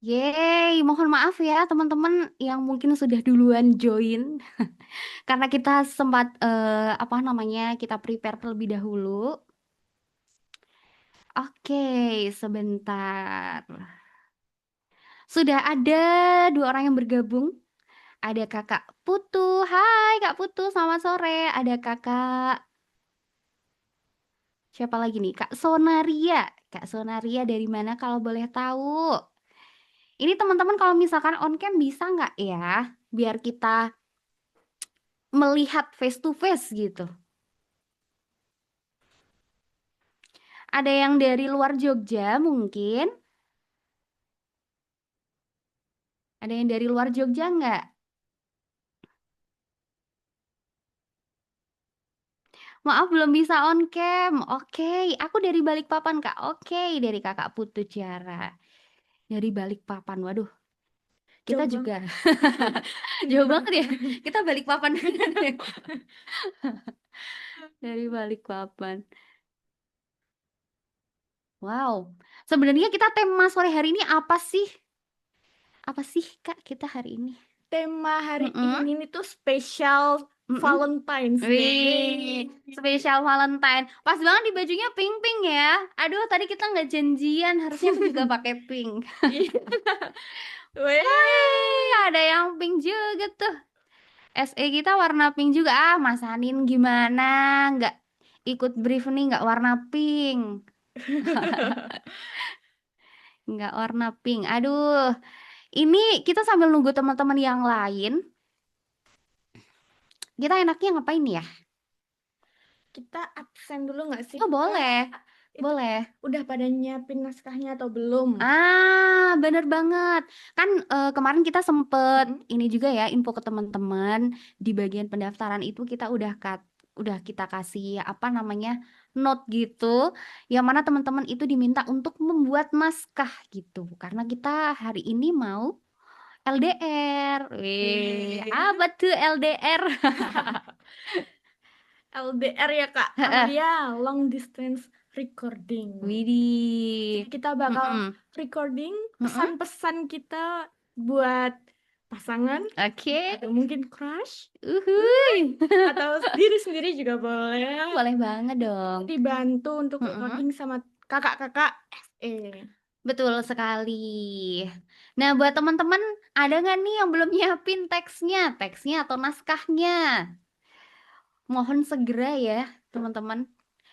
Yeay, mohon maaf ya teman-teman yang mungkin sudah duluan join karena kita sempat apa namanya kita prepare terlebih dahulu. Oke, sebentar. Sudah ada dua orang yang bergabung. Ada Kakak Putu. Hai Kak Putu, selamat sore. Ada Kakak siapa lagi nih? Kak Sonaria. Kak Sonaria dari mana kalau boleh tahu? Ini teman-teman kalau misalkan on cam bisa nggak ya? Biar kita melihat face to face gitu. Ada yang dari luar Jogja mungkin? Ada yang dari luar Jogja nggak? Maaf belum bisa on cam. Oke, aku dari Balikpapan Kak. Oke, dari Kakak Putu Ciara. Dari Balikpapan. Waduh, kita Jauh juga banget. jauh banget ya. Kita Balikpapan dari Balikpapan. Wow. Sebenarnya kita tema sore hari ini apa sih? Apa sih Kak kita hari ini? Tema hari Mm-mm, ini nih tuh spesial mm-mm. Valentine's Wih, Day. spesial Valentine. Pas banget di bajunya pink-pink ya. Aduh, tadi kita nggak janjian. Harusnya aku juga pakai pink. Iya. Hai, Weh. ada yang pink juga tuh. SE kita warna pink juga. Ah, Mas Hanin gimana? Nggak ikut brief nih, nggak warna pink. Nggak warna pink. Aduh, ini kita sambil nunggu teman-teman yang lain. Kita enaknya ngapain ya? Kita absen dulu nggak sih, Oh, Kak? boleh. Itu Boleh. udah pada nyiapin naskahnya atau belum? Bener banget. Kan kemarin kita sempet Mm-mm. ini juga ya info ke teman-teman di bagian pendaftaran itu kita udah kita kasih apa namanya note gitu, yang mana teman-teman itu diminta untuk membuat naskah gitu. Karena kita hari ini mau LDR. Wih, Weh. apa tuh LDR? LDR ya, Kak, Heeh. alias long distance recording. Jadi Widih. kita bakal Mm-mm. recording Mm-mm. pesan-pesan kita buat pasangan Oke. atau mungkin crush Uhuy. atau sendiri-sendiri juga boleh. Boleh banget Itu dong. dibantu untuk Mm-mm. recording sama kakak-kakak SE. Betul sekali. Nah, buat teman-teman, ada nggak nih yang belum nyiapin teksnya atau naskahnya? Mohon segera ya, teman-teman.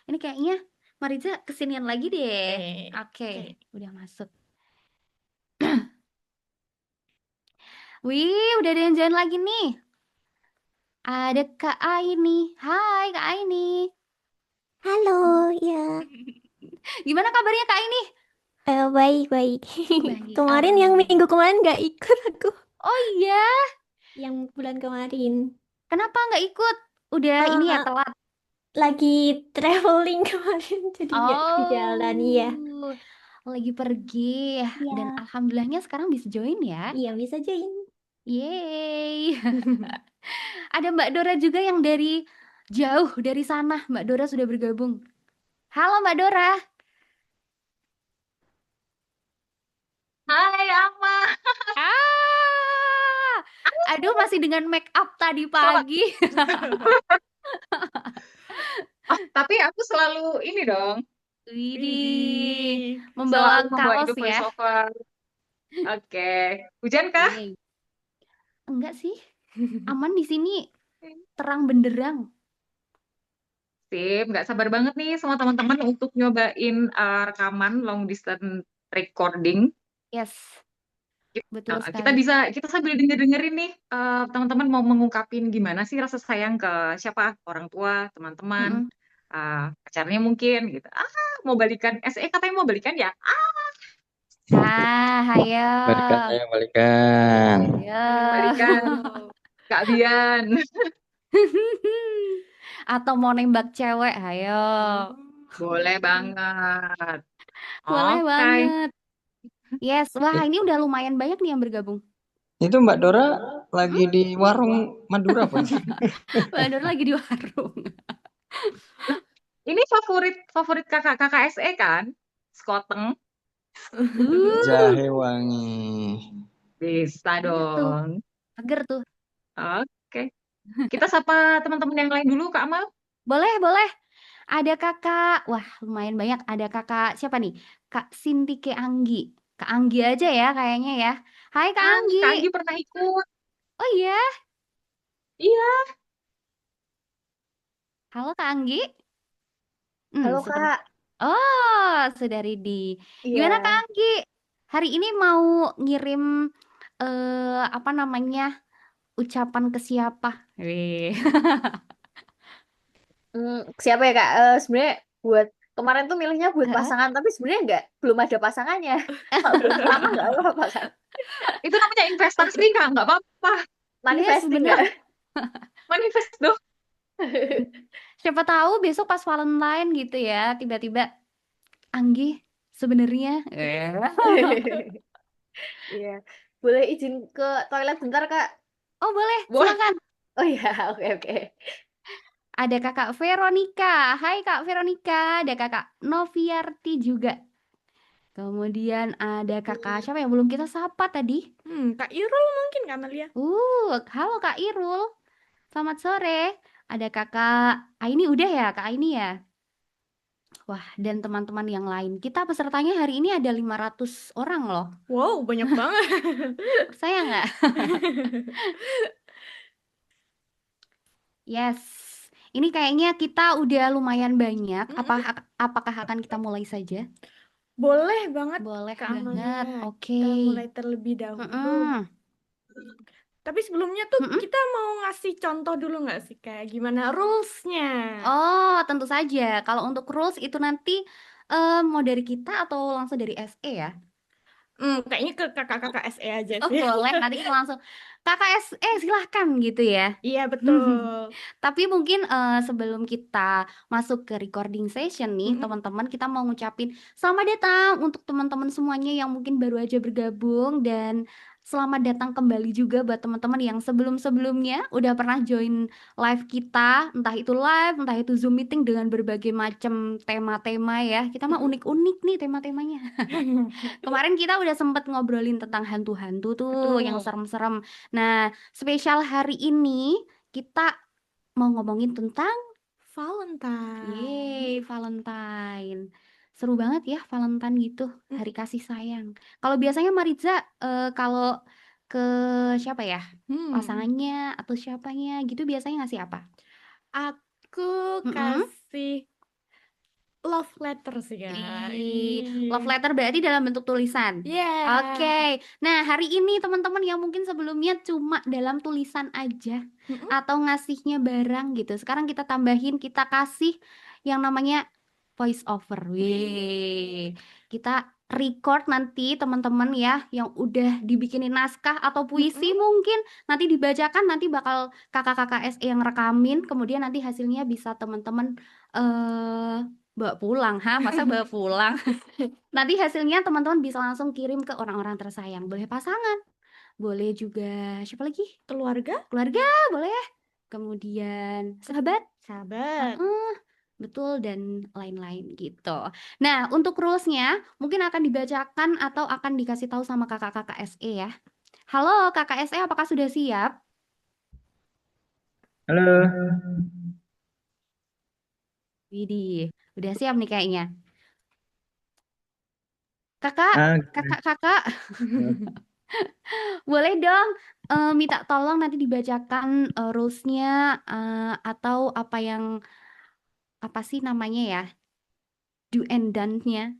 Ini kayaknya Mariza kesinian lagi deh. Oke, Oke. udah masuk. Wih, udah ada yang join lagi nih. Ada Kak Aini. Hai Kak Aini. Halo, ya, Gimana kabarnya Kak Aini? baik-baik. Baik, Kemarin yang minggu alhamdulillah. kemarin nggak ikut aku, Oh iya, yang bulan kemarin. kenapa nggak ikut? Udah ini ya Eh, telat. lagi traveling kemarin, jadi nggak di jalan. Iya, Oh, lagi pergi dan iya, alhamdulillahnya sekarang bisa join ya. iya bisa join. Yeay. Ada Mbak Dora juga yang dari jauh dari sana. Mbak Dora sudah bergabung. Halo Mbak Dora. Hai Alma, Ah, aduh masih dengan make up tadi selamat. pagi. Oh, tapi aku selalu ini dong, Widih, Widih. membawa selalu membawa kaos ide ya. voice over. Oke, hujan kah? Yeay. Enggak sih, aman di sini, terang benderang. Sip, nggak sabar banget nih sama teman-teman untuk nyobain rekaman long distance recording. Yes, betul Kita sekali. bisa, kita sambil denger-dengerin nih, teman-teman mau mengungkapin gimana sih rasa sayang ke siapa? Orang tua, teman-teman, Mm-mm. pacarnya mungkin gitu. Mau balikan, katanya mau balikan ya? Ayo. Balikan ayo balikan. Balikan, Ayo. Kak Bian. Atau mau nembak cewek, ayo. Boleh banget. Boleh Oke. banget. Yes, wah I- ini udah lumayan banyak nih yang bergabung. Itu Mbak Dora Hmm? lagi di warung Madura apa? Mbak Nur lagi di warung. Ini favorit favorit kakak kakak SE kan? Skoteng. Jahe wangi. Bisa Iya tuh, dong. seger tuh. Oke. Kita sapa teman-teman yang lain dulu, Kak Amal. Boleh, boleh. Ada kakak, wah lumayan banyak. Ada kakak siapa nih? Kak Sintike Anggi. Kak Anggi aja ya kayaknya ya. Hai Kak Ah, Anggi. Kak Anggi pernah ikut. Oh iya, Iya. halo Kak Anggi. Halo Seperti. Kak. Oh, sudah ready. Gimana Kak Iya. Anggi? Hari ini mau ngirim apa namanya ucapan ke siapa? Wih. Siapa ya Kak? Sebenarnya buat kemarin tuh milihnya buat pasangan, tapi sebenarnya belum ada pasangannya. Kalau belum lama nggak apa-apa kan? Itu namanya investasi, Kak. Nggak apa-apa. Yes, Manifesting bener. nggak? Manifest dong. Siapa tahu besok pas Valentine gitu ya, tiba-tiba Anggi sebenarnya. Iya. Boleh izin ke toilet bentar Kak? Oh boleh, Boleh. silakan. Oh iya, oke oke. Ada kakak Veronica. Hai Kak Veronica. Ada kakak Noviarti juga. Kemudian ada kakak siapa yang belum kita sapa tadi? Kak Irul mungkin Kak Amalia. Halo Kak Irul. Selamat sore. Ada kakak Aini udah ya, Kak Aini ya? Wah, dan teman-teman yang lain. Kita pesertanya hari ini ada 500 orang loh. Wow, banyak banget. Percaya nggak? Yes. Ini kayaknya kita udah lumayan banyak. Apakah akan kita mulai saja? Boleh banget Boleh Kak banget. Amalia. Oke. Kita mulai terlebih dahulu. Mm-mm. Tapi sebelumnya tuh Mm-mm. kita mau ngasih contoh dulu nggak sih kayak gimana rules-nya? Oh, tentu saja. Kalau untuk rules itu nanti mau dari kita atau langsung dari SE ya? Kayaknya ke kakak-kakak SE aja Oh, sih. boleh. Nanti kita langsung kakak SE silahkan gitu ya. Iya betul. Tapi mungkin sebelum kita masuk ke recording session nih, Mm-mm. teman-teman, kita mau ngucapin selamat datang untuk teman-teman semuanya yang mungkin baru aja bergabung dan selamat datang kembali juga buat teman-teman yang sebelum-sebelumnya udah pernah join live kita, entah itu live, entah itu Zoom meeting dengan berbagai macam tema-tema ya. Kita mah unik-unik nih tema-temanya. Kemarin kita udah sempet ngobrolin tentang hantu-hantu tuh yang Betul. serem-serem. Nah, spesial hari ini kita mau ngomongin tentang Valentine. Valentine. Seru banget ya Valentine gitu, hari Mm. kasih sayang. Kalau biasanya Mariza kalau ke siapa ya? Hmm. Pasangannya atau siapanya gitu biasanya ngasih apa? Aku Mm-mm. kasih love letter sih Kak. Love letter berarti dalam bentuk tulisan. Yeah. Oke. Nah, hari ini teman-teman yang mungkin sebelumnya cuma dalam tulisan aja Mm-mm. atau ngasihnya barang gitu. Sekarang kita tambahin, kita kasih yang namanya voice over. Wih. Kita record nanti teman-teman ya yang udah dibikinin naskah atau puisi mungkin nanti dibacakan, nanti bakal kakak-kakak SE yang rekamin, kemudian nanti hasilnya bisa teman-teman bawa pulang. Masa bawa pulang? Nanti hasilnya teman-teman bisa langsung kirim ke orang-orang tersayang. Boleh pasangan, boleh juga siapa lagi? Keluarga? Keluarga, boleh. Kemudian sahabat, Sahabat. betul, dan lain-lain gitu. Nah, untuk rules-nya mungkin akan dibacakan atau akan dikasih tahu sama kakak-kakak SE ya. Halo kakak SE, apakah sudah siap? Halo. Widih, udah siap nih kayaknya. Kakak, Ah, kakak, boleh dong minta tolong nanti dibacakan rules-nya atau apa sih namanya ya, do and done-nya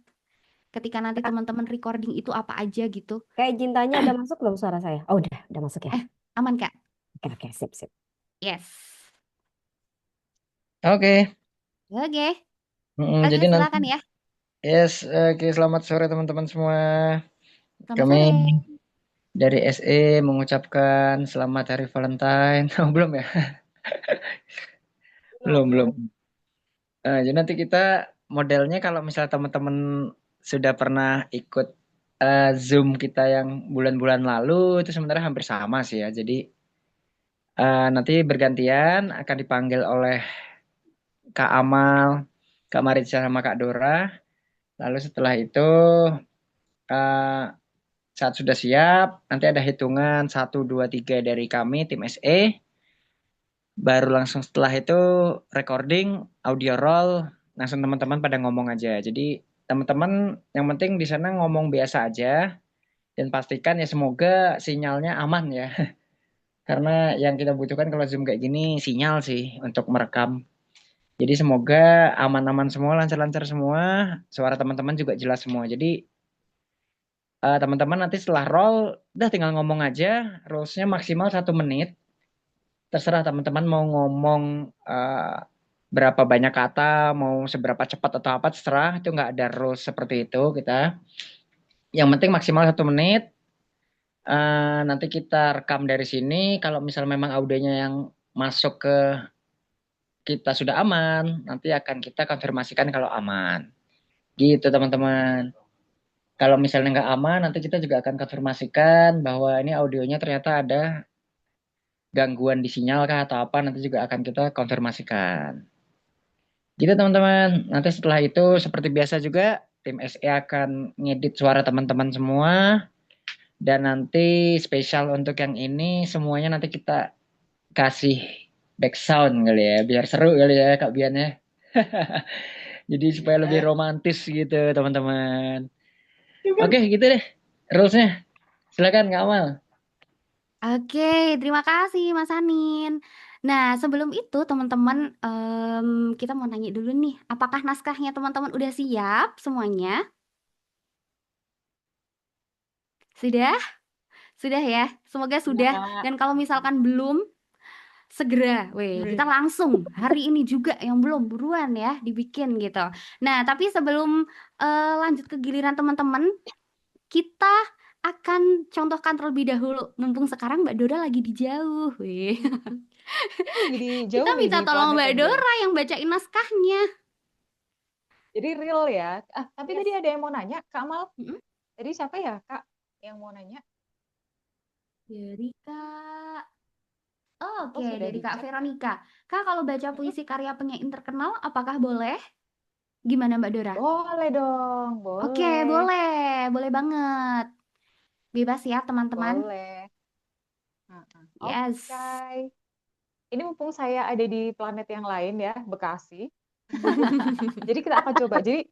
ketika nanti teman-teman recording itu apa aja gitu. Kayak cintanya udah masuk belum suara saya? Oh udah masuk ya. Aman Kak? Oke oke sip sip. Yes. oke. Oke. Jadi Oke, nanti, silakan ya. yes, oke, selamat sore teman-teman semua. Selamat Kami sore. dari SE mengucapkan selamat Hari Valentine. Oh, belum ya? Belum. Jadi nanti kita modelnya kalau misalnya teman-teman sudah pernah ikut Zoom kita yang bulan-bulan lalu itu sebenarnya hampir sama sih ya. Jadi nanti bergantian akan dipanggil oleh Kak Amal, Kak Maritza sama Kak Dora. Lalu setelah itu Eh, saat sudah siap, nanti ada hitungan 1, 2, 3 dari kami, tim SE. Baru langsung setelah itu recording, audio roll, langsung teman-teman pada ngomong aja. Jadi teman-teman yang penting di sana ngomong biasa aja dan pastikan ya semoga sinyalnya aman ya. Karena yang kita butuhkan kalau Zoom kayak gini sinyal sih untuk merekam. Jadi semoga aman-aman semua, lancar-lancar semua, suara teman-teman juga jelas semua. Jadi teman-teman nanti setelah roll, udah tinggal ngomong aja, rules-nya maksimal 1 menit. Terserah teman-teman mau ngomong berapa banyak kata, mau seberapa cepat atau apa, terserah. Itu nggak ada rules seperti itu kita. Yang penting maksimal 1 menit. Nanti kita rekam dari sini. Kalau misal memang audionya yang masuk ke kita sudah aman, nanti akan kita konfirmasikan kalau aman. Gitu teman-teman. Kalau misalnya nggak aman, nanti kita juga akan konfirmasikan bahwa ini audionya ternyata ada gangguan di sinyal kah atau apa, nanti juga akan kita konfirmasikan. Gitu teman-teman. Nanti setelah itu seperti biasa juga tim SE akan ngedit suara teman-teman semua. Dan nanti spesial untuk yang ini semuanya nanti kita kasih back sound kali ya. Biar seru kali ya Kak Bian ya. Jadi supaya lebih romantis gitu teman-teman. Oke gitu deh rules-nya. Silakan Kak Amal. Oke, terima kasih Mas Anin. Nah, sebelum itu teman-teman, kita mau nanya dulu nih, apakah naskahnya teman-teman udah siap semuanya? Sudah? Sudah ya? Semoga sudah. Dan kalau misalkan belum, segera, kita langsung hari ini juga yang belum buruan ya dibikin gitu. Nah, tapi sebelum lanjut ke giliran teman-teman, kita akan contohkan terlebih dahulu. Mumpung sekarang Mbak Dora lagi di jauh, Lagi di Kita jauh nih minta di tolong Mbak planetnya Bulan. Dora yang bacain naskahnya. Jadi real ya. Tapi Yes. tadi ada yang mau nanya, Kak Amal. Mm-mm. Tadi siapa ya, Kak, yang mau nanya? Dari Kak. Oh, Atau oke, sudah dari di Kak chat? Veronica. Kak, kalau baca Mm-mm. puisi karya penyair terkenal, apakah boleh? Gimana Mbak Dora? Boleh dong, Oke, boleh. boleh banget. Bebas ya teman-teman. Boleh. Yes. Oke. Ini mumpung saya ada di planet yang lain ya, Bekasi. Jadi kita akan coba. Jadi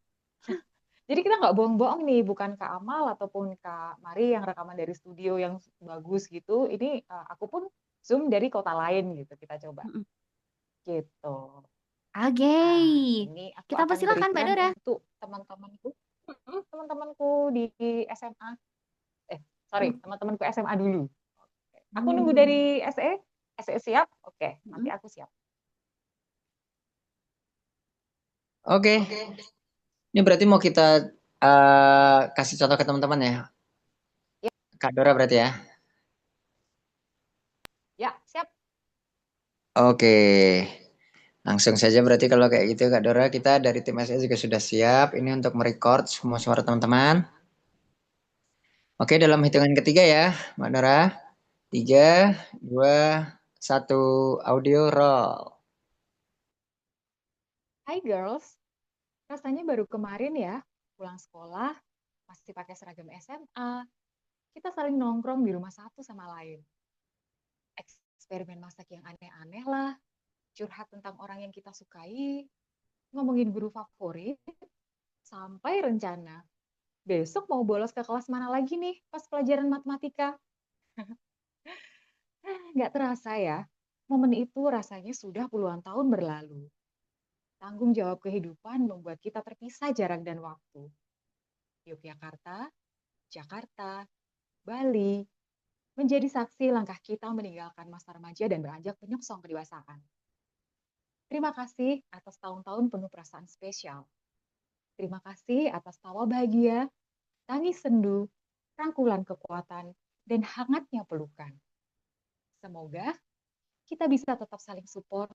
kita nggak bohong-bohong nih, bukan Kak Amal ataupun Kak Mari yang rekaman dari studio yang bagus gitu. Ini aku pun Zoom dari kota lain gitu. Kita coba. Mm-mm. Gitu. Oke. Ini aku Kita akan persilakan Mbak berikan Dora. untuk teman-temanku di SMA. Teman-temanku SMA dulu. Aku nunggu dari SE. SE siap? Oke, nanti aku siap. Oke. Ini berarti mau kita kasih contoh ke teman-teman ya. Ya. Kak Dora berarti ya. Ya, siap. Oke. Langsung saja berarti kalau kayak gitu Kak Dora, kita dari tim SE juga sudah siap. Ini untuk merecord semua suara teman-teman. Oke, dalam hitungan ketiga ya, Mbak Dora. 3, 2, 1, audio roll. Hai girls, rasanya baru kemarin ya, pulang sekolah, masih pakai seragam SMA. Kita saling nongkrong di rumah satu sama lain. Eksperimen masak yang aneh-aneh lah, curhat tentang orang yang kita sukai, ngomongin guru favorit, sampai rencana. Besok mau bolos ke kelas mana lagi nih pas pelajaran matematika? Nggak terasa ya, momen itu rasanya sudah puluhan tahun berlalu. Tanggung jawab kehidupan membuat kita terpisah jarak dan waktu. Yogyakarta, Jakarta, Bali, menjadi saksi langkah kita meninggalkan masa remaja dan beranjak menyongsong kedewasaan. Terima kasih atas tahun-tahun penuh perasaan spesial. Terima kasih atas tawa bahagia, tangis sendu, rangkulan kekuatan, dan hangatnya pelukan. Semoga kita bisa tetap saling support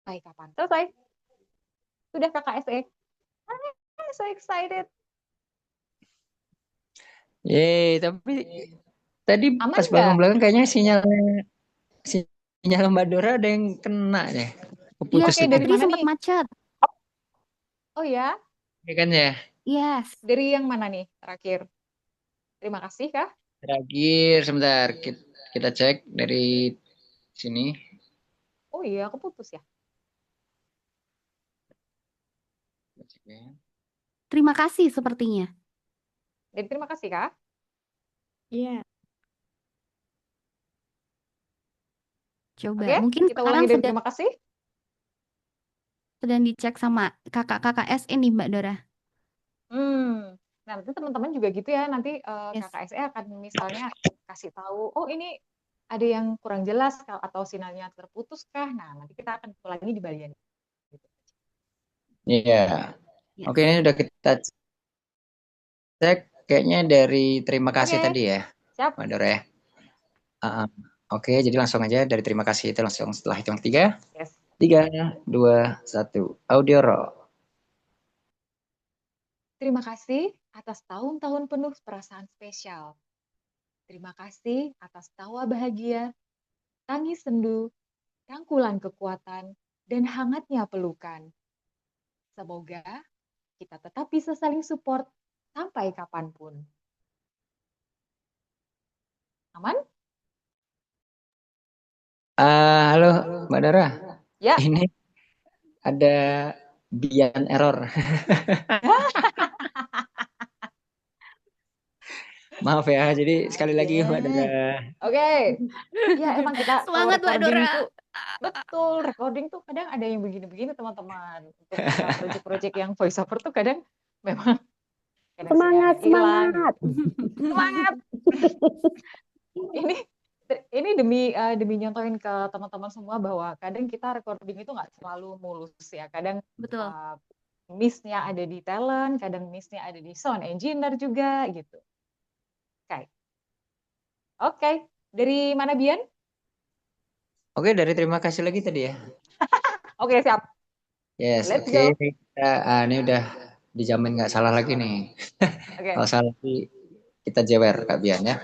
sampai kapan. Selesai. Sudah KKSE. I'm so excited. Yeay, tapi tadi Aman pas nggak? belakang kayaknya sinyalnya sinyal Mbak Dora ada yang kena ya. Iya, Keputus kayak itu. dari Tadi mana sempat nih? macet. Oh ya, Ya kan ya. Yes. dari yang mana nih terakhir? Terima kasih kah? Terakhir sebentar kita cek dari sini. Oh iya, keputus ya. Terima kasih sepertinya. Jadi terima kasih kah? Iya. Coba, Oke, mungkin kita sekarang ulangi dari sedang terima kasih. dicek sama kakak-kakak SE nih Mbak Dora. Nah, nanti teman-teman juga gitu ya. Nanti Yes. kakak SE akan misalnya kasih tahu, oh ini ada yang kurang jelas atau sinyalnya terputus kah? Nah, nanti kita akan ulangi di bagian itu. Iya. Yes. Oke, ini sudah kita cek kayaknya dari terima kasih Oke, tadi ya, siap. Mbak Dora ya. Oke, jadi langsung aja dari terima kasih itu langsung setelah hitung 3. Yes. 3, 2, 1. Audio roll. Terima kasih atas tahun-tahun penuh perasaan spesial. Terima kasih atas tawa bahagia, tangis sendu, rangkulan kekuatan, dan hangatnya pelukan. Semoga kita tetap bisa saling support sampai kapanpun. Aman? Halo Mbak Dora. Ya. Ini ada Bian error. Maaf ya, jadi sekali lagi Mbak Dora. Oke. Ya emang kita kalau Semangat Mbak recording Dora. itu betul, recording tuh kadang ada yang begini-begini teman-teman. Untuk project-project yang voice over tuh kadang memang kadang Semangat, sinyalnya hilang. semangat. Semangat. Ini demi nyontohin ke teman-teman semua bahwa kadang kita recording itu nggak selalu mulus ya. Kadang Betul. miss-nya ada di talent, kadang miss-nya ada di sound engineer juga gitu. Oke. Dari mana Bian? Oke, dari terima kasih lagi tadi ya. Oke, siap. Yes, Let's oke. go. Ini udah dijamin nggak salah lagi nih. Oke, Kalau salah lagi kita jewer Kak Bian ya.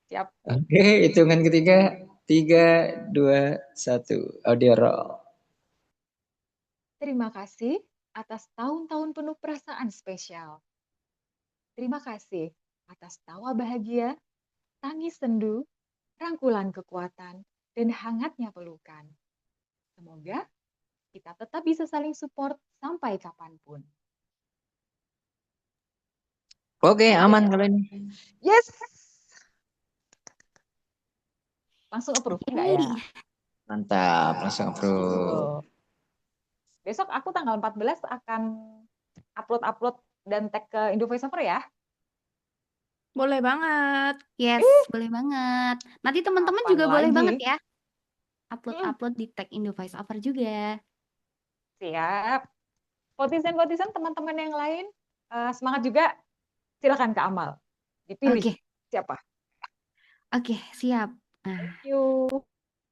siap. Oke, hitungan ketiga. 3, 2, 1. Audio roll. Terima kasih atas tahun-tahun penuh perasaan spesial. Terima kasih atas tawa bahagia, tangis sendu, rangkulan kekuatan, dan hangatnya pelukan. Semoga kita tetap bisa saling support sampai kapanpun. Oke, aman kalau ini. Yes! Langsung approve enggak ya? Yay. Mantap, langsung approve. Tuh. Besok aku tanggal 14 akan upload dan tag ke Indo Voice Over ya. Boleh banget. Yes, boleh banget. Nanti teman-teman Kapan juga boleh lagi? banget ya. Upload di tag Indo Voice Over juga. Siap. Votisan teman-teman yang lain semangat juga. Silakan ke Amal. Dipilih Oke. siapa? Oke, siap. Nah, Thank you.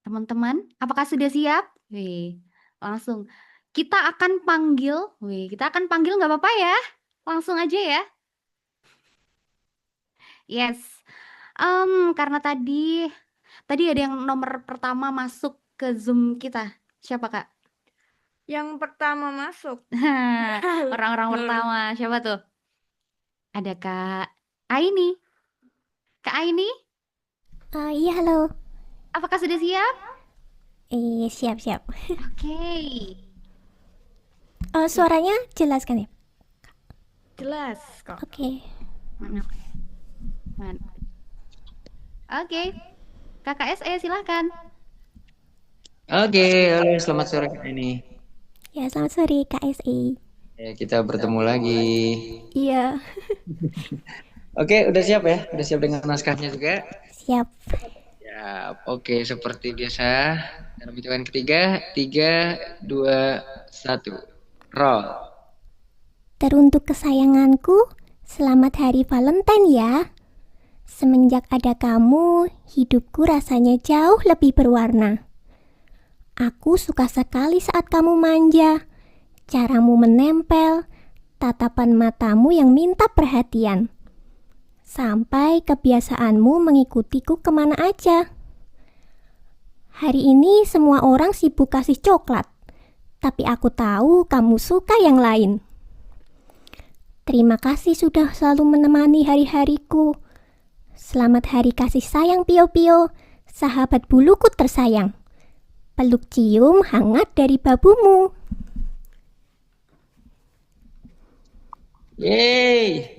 teman-teman, apakah sudah siap? Wih, langsung. Kita akan panggil nggak apa-apa ya. Langsung aja ya. Yes. Karena tadi ada yang nomor pertama masuk ke Zoom kita. Siapa, Kak? Yang pertama masuk. Orang-orang pertama. Siapa tuh? Ada Kak Aini. Kak Aini, Iya, halo. apakah sudah siap? Siap. Oke. Suaranya jelas kan ya? Jelas kok. Oke. Man. Oke. Kakak SE silahkan. Oke, halo, selamat sore Kak ini. Ya, selamat sore KSI. Ya, kita bertemu lagi. Iya, Oke, udah siap ya? Udah siap dengan naskahnya juga? siap. Ya, oke, seperti biasa. Dalam hitungan ketiga, 3, 2, 1. Roll. Teruntuk kesayanganku, selamat hari Valentine ya. Semenjak ada kamu, hidupku rasanya jauh lebih berwarna. Aku suka sekali saat kamu manja, caramu menempel, tatapan matamu yang minta perhatian. Sampai kebiasaanmu mengikutiku kemana aja. Hari ini semua orang sibuk kasih coklat, tapi aku tahu kamu suka yang lain. Terima kasih sudah selalu menemani hari-hariku. Selamat hari kasih sayang Pio-Pio, sahabat buluku tersayang. Peluk cium hangat dari babumu. Yeay.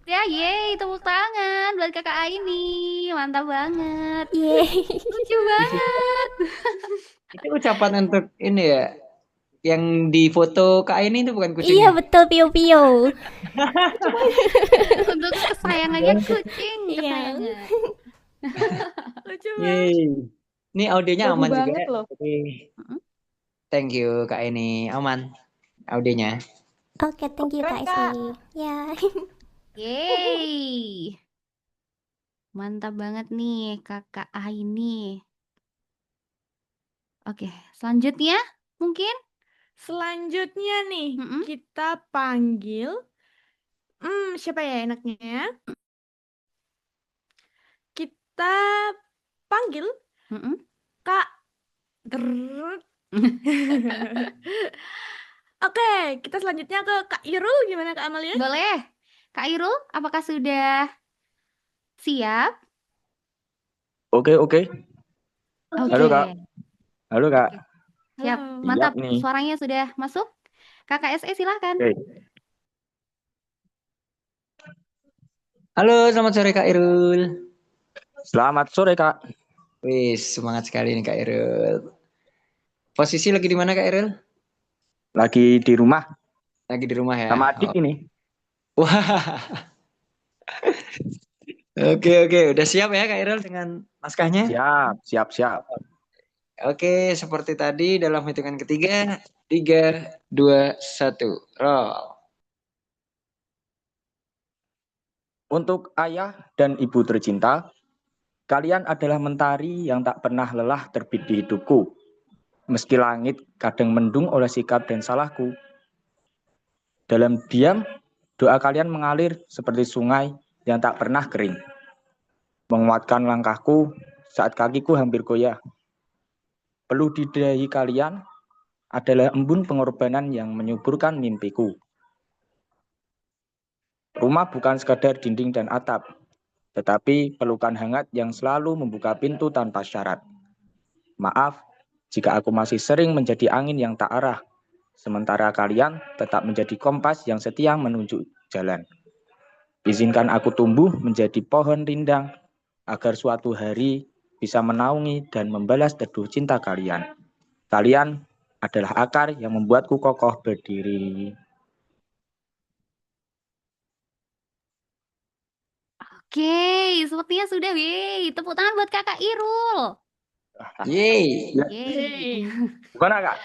Ya, yeay, tepuk tangan buat kakak Aini. Mantap banget. Yeay. Lucu banget. Itu ucapan untuk ini ya, yang di foto Kak ini itu bukan Iya kucingnya. betul Pio-Pio. Untuk kesayangannya kucing, Iya. kesayangan. Lucu banget. Yeay. Ini audionya Bagus aman juga. banget loh. Jadi, Mm-mm. thank you Kak ini, aman audionya. Oke, thank you Keren, Kak Kak. Esli. Ya. Yeay. Mantap banget nih kakak Aini. Oke, selanjutnya mungkin? Selanjutnya nih, Mm-mm. kita panggil siapa ya enaknya? Kita panggil Mm-mm. Kak Drrrr. Oke, kita selanjutnya ke Kak Irul. Gimana Kak Amalia? Boleh. Kak Irul, apakah sudah siap? Oke. Oke. Halo Kak. Halo Kak. Oke. Siap, Halo. mantap. Siap nih. Suaranya sudah masuk. Kakak SE silahkan. Oke. Halo, selamat sore Kak Irul. Selamat sore Kak. Wih, semangat sekali nih Kak Irul. Posisi lagi di mana Kak Irul? Lagi di rumah Lagi di rumah ya? sama adik Oh. ini. Wah. Oke. Udah siap ya Kak Irul dengan naskahnya? Siap. Oke, seperti tadi dalam hitungan ketiga. 3, 2, 1. Roll. Untuk ayah dan ibu tercinta, kalian adalah mentari yang tak pernah lelah terbit di hidupku. Meski langit kadang mendung oleh sikap dan salahku. Dalam diam, doa kalian mengalir seperti sungai yang tak pernah kering. Menguatkan langkahku saat kakiku hampir goyah. Peluh di dahi kalian adalah embun pengorbanan yang menyuburkan mimpiku. Rumah bukan sekadar dinding dan atap, tetapi pelukan hangat yang selalu membuka pintu tanpa syarat. Maaf jika aku masih sering menjadi angin yang tak arah, sementara kalian tetap menjadi kompas yang setia menunjuk jalan. Izinkan aku tumbuh menjadi pohon rindang, agar suatu hari bisa menaungi dan membalas teduh cinta kalian. Kalian adalah akar yang membuatku kokoh berdiri. Oke, sepertinya sudah. Yeay, tepuk tangan buat kakak Irul. Yeay. Yeay. Gimana Kak?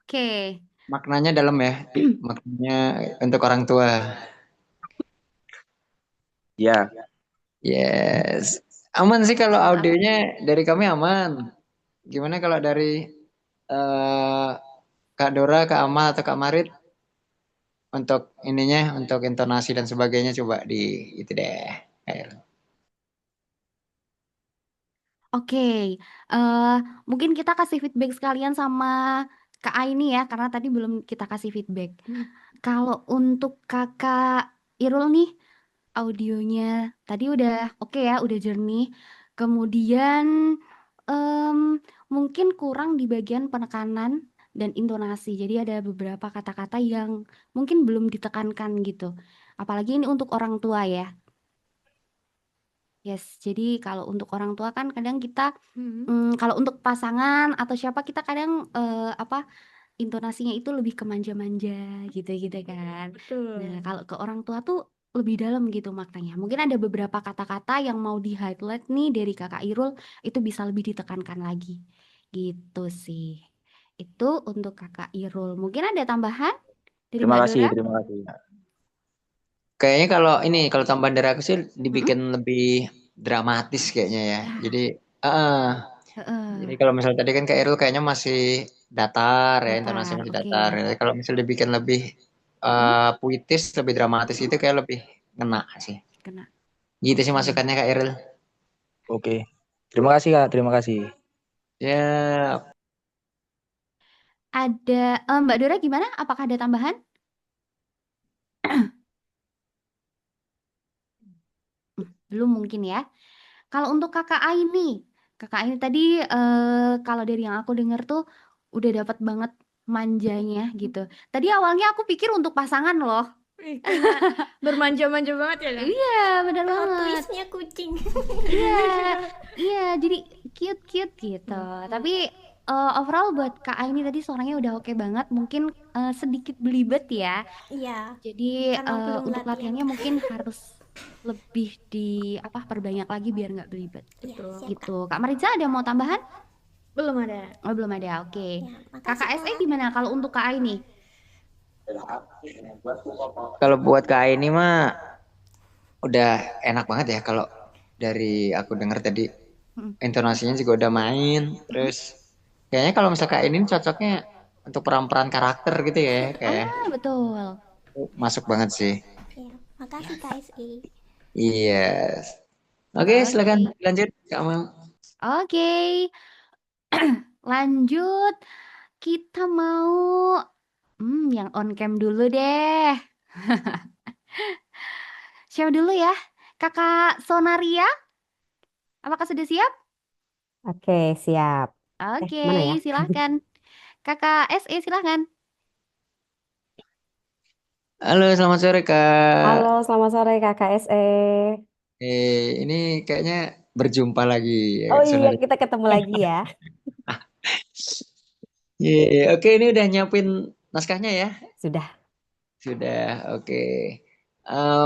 Oke. Maknanya dalam ya. Maknanya untuk orang tua. Ya, Yes. Aman sih kalau audionya dari kami aman. Gimana kalau dari Kak Dora, Kak Amal, atau Kak Marit? Untuk ininya, untuk intonasi dan sebagainya coba di itu deh. Ayo. Oke, mungkin kita kasih feedback sekalian sama Kak Aini ya, karena tadi belum kita kasih feedback. Kalau untuk Kakak Irul nih, audionya tadi udah oke ya, udah jernih. Kemudian mungkin kurang di bagian penekanan dan intonasi. Jadi ada beberapa kata-kata yang mungkin belum ditekankan gitu. Apalagi ini untuk orang tua ya. Yes, jadi kalau untuk orang tua kan kadang kita kalau untuk pasangan atau siapa kita kadang intonasinya itu lebih ke manja-manja gitu-gitu kan. Nah, Betul. kalau ke orang tua tuh lebih dalam gitu maknanya. Mungkin ada beberapa kata-kata yang mau di-highlight nih dari Kakak Irul itu bisa lebih ditekankan lagi. Gitu sih. Itu untuk Kakak Irul. Mungkin ada tambahan dari terima Mbak kasih, Dora? terima kasih. Kayaknya kalau tambahan dari aku sih dibikin lebih dramatis kayaknya ya. Jadi jadi kalau misalnya tadi kan Kak Irul kayaknya masih datar ya, intonasinya masih Oke. datar. Jadi kalau misalnya dibikin lebih puitis, lebih dramatis itu kayak lebih ngena sih. Kena. Gitu sih Oke. masukannya Kak Irul. Oke. Terima kasih Kak, terima kasih. Ya, Ada Mbak Dora gimana? Apakah ada tambahan? Belum mungkin ya. Kalau untuk kakak Aini tadi kalau dari yang aku dengar tuh udah dapat banget manjanya gitu. Tadi awalnya aku pikir untuk pasangan loh. Wih, kayak bermanja-manja banget ya, Kak? Iya, benar Plot banget. twistnya kucing. Iya, iya, jadi cute gitu. Tapi overall buat Kak Aini tadi suaranya udah oke banget. Mungkin sedikit belibet ya. Iya, Jadi karena belum untuk latihan. latihannya mungkin harus lebih perbanyak lagi biar nggak belibet Iya, Betul. siap Kak. gitu. Kak Mariza ada mau tambahan? Belum ada. Oh, belum ada. Oke. Ya, makasih Kakak SE Kak. gimana kalau untuk Kak Aini? kalau buat Kak ini mah udah enak banget ya kalau dari aku dengar tadi Mm. intonasinya juga udah main. Terus kayaknya kalau misalnya Kak ini cocoknya untuk peran-peran karakter gitu ya, kayak Betul. masuk banget sih. Ya, makasih Kak SE. Iya. Oke, silakan lanjut Kak Amal. Oke. Lanjut. Kita mau yang on cam dulu deh. Siapa dulu ya? Kakak Sonaria, apakah sudah siap? Oke, siap. Oke, Mana ya? silahkan. Kakak SE silahkan. Halo, selamat sore Kak. Halo, selamat sore Kakak SE. Ini kayaknya berjumpa lagi ya Oh Kak iya, Sonari. kita ketemu lagi ya. Oke, ini udah nyiapin naskahnya ya? Sudah. Sudah, oke.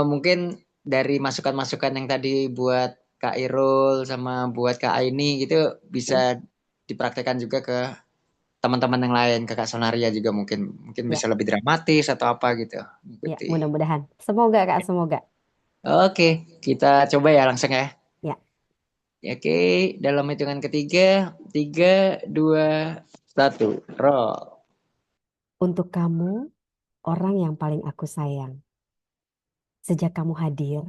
Mungkin dari masukan-masukan yang tadi buat Kak Irul sama buat Kak Aini gitu bisa dipraktekkan juga ke teman-teman yang lain, ke Kak Sonaria juga mungkin Ya, bisa lebih dramatis atau apa gitu. ya, Ikuti. mudah-mudahan. Semoga Kak, semoga. Oke, kita coba ya langsung ya. Ya. Oke, dalam hitungan ketiga, 3, 2, 1, roll. Untuk kamu, orang yang paling aku sayang. Sejak kamu hadir,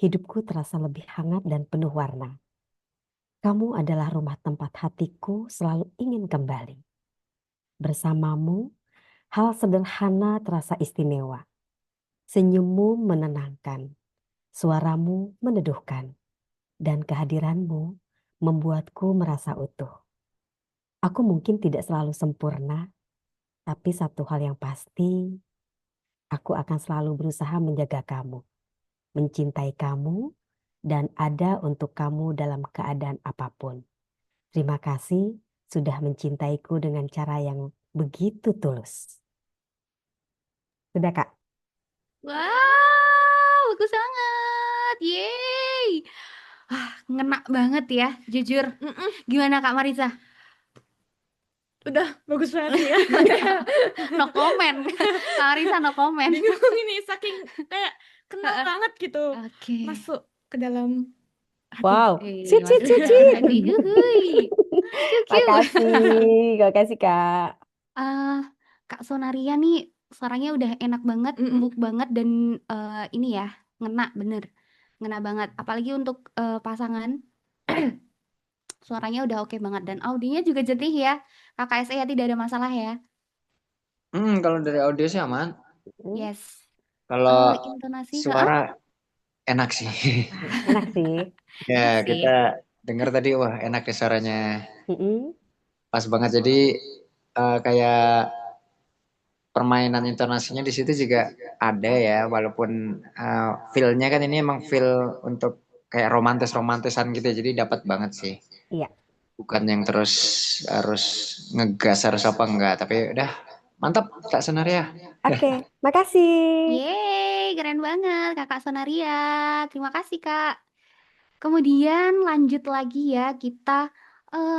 hidupku terasa lebih hangat dan penuh warna. Kamu adalah rumah tempat hatiku selalu ingin kembali. Bersamamu, hal sederhana terasa istimewa. Senyummu menenangkan, suaramu meneduhkan, dan kehadiranmu membuatku merasa utuh. Aku mungkin tidak selalu sempurna, tapi satu hal yang pasti, aku akan selalu berusaha menjaga kamu, mencintai kamu, dan ada untuk kamu dalam keadaan apapun. Terima kasih sudah mencintaiku dengan cara yang begitu tulus. Sudah Kak? Wow, bagus banget. Yeay. Ngena banget ya, jujur. Gimana Kak Marisa? Udah bagus banget ya. No comment. Kak Marisa no comment. Bingung ini saking kayak kenal banget gitu. Oke. Masuk ke dalam Wow, Masuk sweet. ke dalam hati. Huhuy. Makasih Kak. Kak Sonaria nih suaranya udah enak banget, empuk banget dan ini ya, ngena bener. Ngena banget. Apalagi untuk pasangan. Suaranya udah oke banget dan audinya juga jernih ya. Kakak SE ya tidak ada masalah ya. Kalau dari audio sih aman. Yes. Kalau Intonasi, suara enak sih. Enak sih. Ya, Asik. kita dengar tadi, wah enak ya suaranya. Mm-mm. Pas banget. Jadi kayak permainan intonasinya di situ juga ada ya, walaupun feel-nya kan ini emang feel untuk kayak romantis-romantisan gitu ya, jadi dapat banget sih. Iya. Bukan yang terus harus ngegas harus apa enggak, tapi udah mantap Kak Sonaria. Oke, makasih. Yeay, keren banget Kakak Sonaria. Terima kasih Kak. Kemudian lanjut lagi ya, kita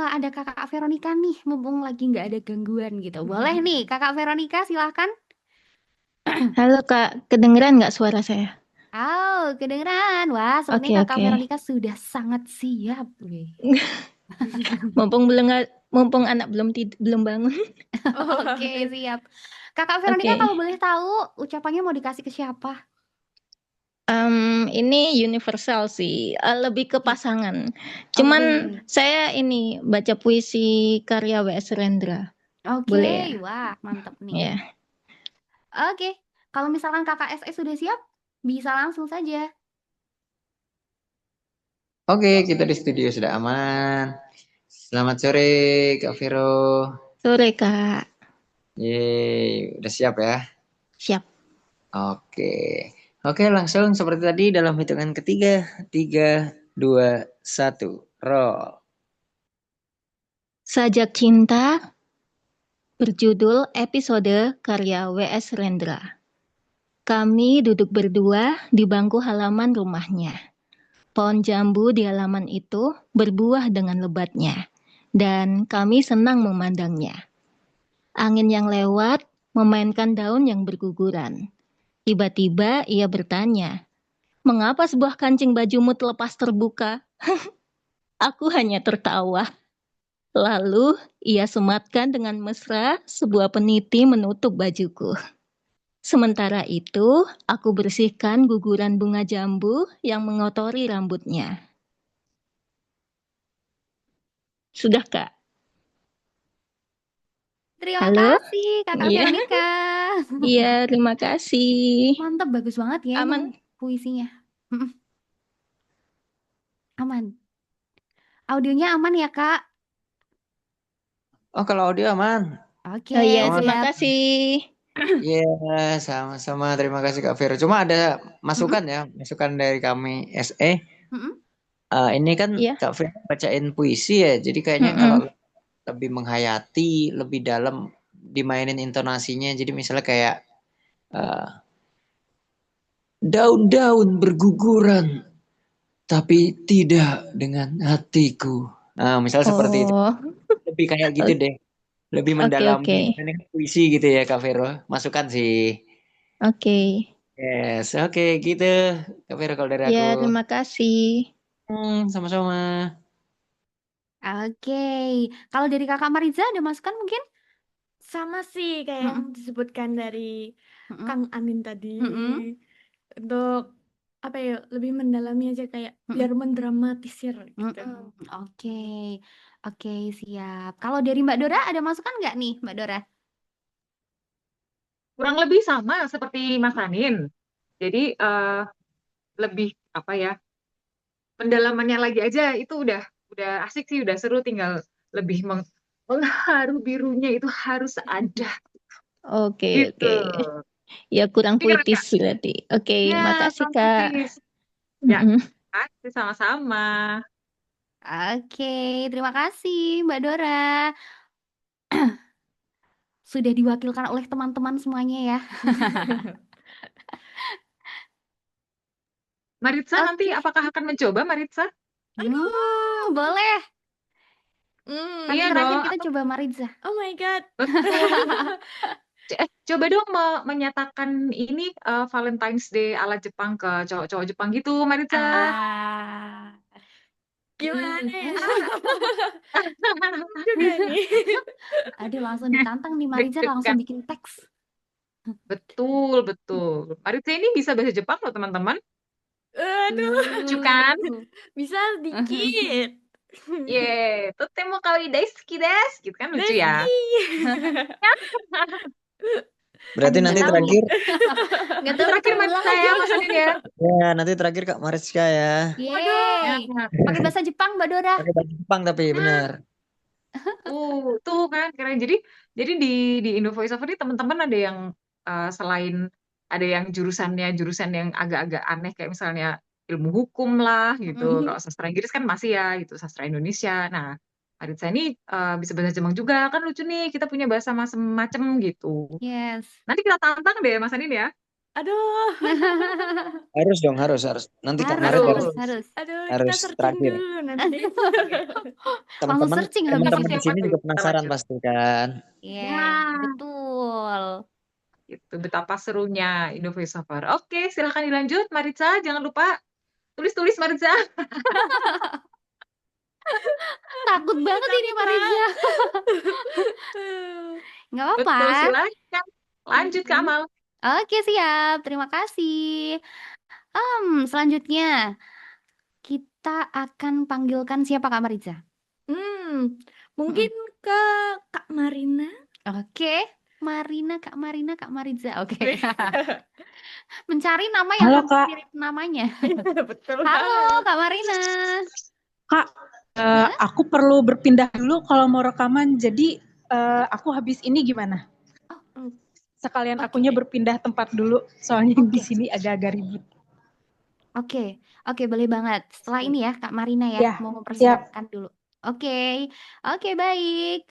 ada Kakak Veronica nih, mumpung lagi nggak ada gangguan gitu. Boleh nih, Kakak Veronica silahkan. Halo Kak, kedengeran nggak suara saya? Oh, kedengeran. Wah, sepertinya Kakak Oke. Veronica sudah sangat siap. Wih. Mumpung anak belum bangun. Oke, siap. Kakak Veronica Oke. kalau boleh tahu ucapannya mau dikasih ke siapa? Ini universal sih, lebih ke pasangan. Cuman Oke. saya ini baca puisi karya W.S. Rendra. Boleh ya? Wah, mantep nih. Ya. Oke, kalau misalkan kakak SE sudah siap, bisa langsung saja. Oke, kita di studio sudah aman. Selamat sore, Kak Vero. Sore, Kak. Yeay, udah siap ya? Siap. Oke, langsung seperti tadi dalam hitungan ketiga. 3, 2, 1, roll. Sajak Cinta berjudul episode karya W.S. Rendra. Kami duduk berdua di bangku halaman rumahnya. Pohon jambu di halaman itu berbuah dengan lebatnya, dan kami senang memandangnya. Angin yang lewat memainkan daun yang berguguran. Tiba-tiba ia bertanya, "Mengapa sebuah kancing bajumu terlepas terbuka?" Aku hanya tertawa. Lalu ia sematkan dengan mesra sebuah peniti menutup bajuku. Sementara itu, aku bersihkan guguran bunga jambu yang mengotori rambutnya. Sudah, Kak? Terima Halo? kasih, Kakak Iya. Veronica. Iya, terima kasih. Mantap, bagus banget ya Aman? ini puisinya. Aman. Audionya aman ya, Kak? Oh, kalau audio aman. Oke, Oh iya, Aman. terima siap. kasih. Iya, sama-sama. Terima kasih Kak Vero. Cuma ada masukan ya, masukan dari kami SE. Mm-mm. Ini kan Iya. Kak Vero bacain puisi ya, jadi kayaknya Mm-mm. kalau lebih menghayati, lebih dalam dimainin intonasinya. Jadi misalnya kayak daun-daun berguguran, tapi tidak dengan hatiku. Nah, misalnya seperti itu. Oh, Lebih kayak gitu deh. Lebih oke, mendalami. oke. Ini kan puisi gitu ya Kak Vero. Masukan sih. Oke. Yes, oke gitu. Kak Vero kalau dari Ya, aku. terima kasih. Sama-sama. Oke, kalau dari Kakak Mariza ada masukan mungkin? Sama sih kayak yang Mm-mm. disebutkan dari Mm-mm. Kang Anin tadi. Mm-mm. Untuk apa ya, lebih mendalami aja kayak biar mendramatisir gitu. Mm-mm. Oke, siap. Kalau dari Mbak Dora ada masukan nggak nih, Mbak Dora? Kurang lebih sama seperti Mas Anin. Jadi lebih apa ya, pendalamannya lagi aja itu udah asik sih, udah seru, tinggal lebih mengharu birunya itu harus ada Oke, gitu. oke. Ya, kurang Ini keren, Kak. puitis berarti. Oke, Ya, makasih, kurang Kak. puitis. Ya, Mm-mm. kasih sama-sama. Oke, terima kasih Mbak Dora. Sudah diwakilkan oleh teman-teman semuanya ya. Maritza nanti Oke. apakah akan mencoba, Maritza? Boleh. Nanti Iya terakhir dong. kita coba Mariza. Oh my God. Betul. Coba dong menyatakan ini Valentine's Day ala Jepang ke cowok-cowok Jepang gitu, Maritza. Gimana ya? Aduh, langsung ditantang nih Mariza, langsung Deg-degan. bikin teks. Betul, betul. Maritza ini bisa bahasa Jepang loh, teman-teman. Aduh, Lucu kan? bisa dikit. Yeay, totemo kawaii daisuki desu. Gitu kan lucu ya. Berarti nanti terakhir. Nggak tahu Terakhir Maritza ya, Mas Anin ya. Ya, nanti terakhir Kak Mariska ya. Yeay. Pakai bahasa Jepang, Mbak Dora. Pakai bahasa Jepang tapi bener. Tuh kan keren. Jadi di Indo Voice Over ini teman-teman ada yang selain ada yang jurusan yang agak-agak aneh kayak misalnya ilmu hukum lah gitu. Kalau sastra Inggris kan masih ya gitu, sastra Indonesia. Nah, Maritza ini bisa bahasa Jepang juga, kan lucu nih kita punya bahasa macam-macam gitu. Yes. Nanti kita tantang deh Mas Anin ya. Aduh. Harus dong, harus. Nanti Kak Marit harus. Aduh, harus kita searching terakhir. dulu nanti. Langsung searching habis Teman-teman itu. di sini juga penasaran pasti kan. Betul. Itu betapa serunya Indo Voice Over. Oke, silahkan dilanjut Maritza. Jangan lupa tulis-tulis Maritza. Takut banget ini Mariza. Nggak apa-apa. Betul, silahkan. Lanjut ke Amal. Oke, siap. Terima kasih. Selanjutnya kita akan panggilkan siapa Kak Mariza? Mungkin ke Kak Marina. Oke, Marina, Kak Marina, Kak Mariza. Oke. Wih. Mencari nama yang Halo hampir Kak, mirip namanya. Betul Halo banget. Kak Marina. Kak, Hah? aku perlu berpindah dulu kalau mau rekaman. Jadi aku habis ini gimana? Oh, Sekalian oke. akunya berpindah tempat dulu, soalnya di Oke. sini agak-agak ribut. Oke, boleh banget. Setelah ini ya, Kak Marina ya, Ya, mau siap. mempersiapkan dulu. Oke, baik.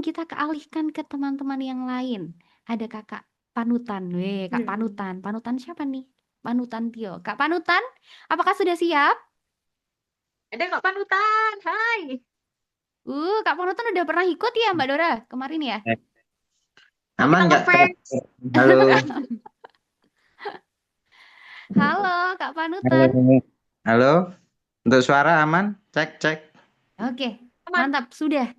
Kita kealihkan ke teman-teman yang lain. Ada Kakak Panutan, Kak Panutan. Panutan siapa nih? Panutan Tio. Kak Panutan, apakah sudah siap? Ada Kak Panutan, hai. Kak Panutan udah pernah ikut ya Mbak Dora kemarin ya? Aman nggak? Halo. Halo Kak Panutan. Halo. Halo. Untuk suara aman? Cek. Oke, mantap. Sudah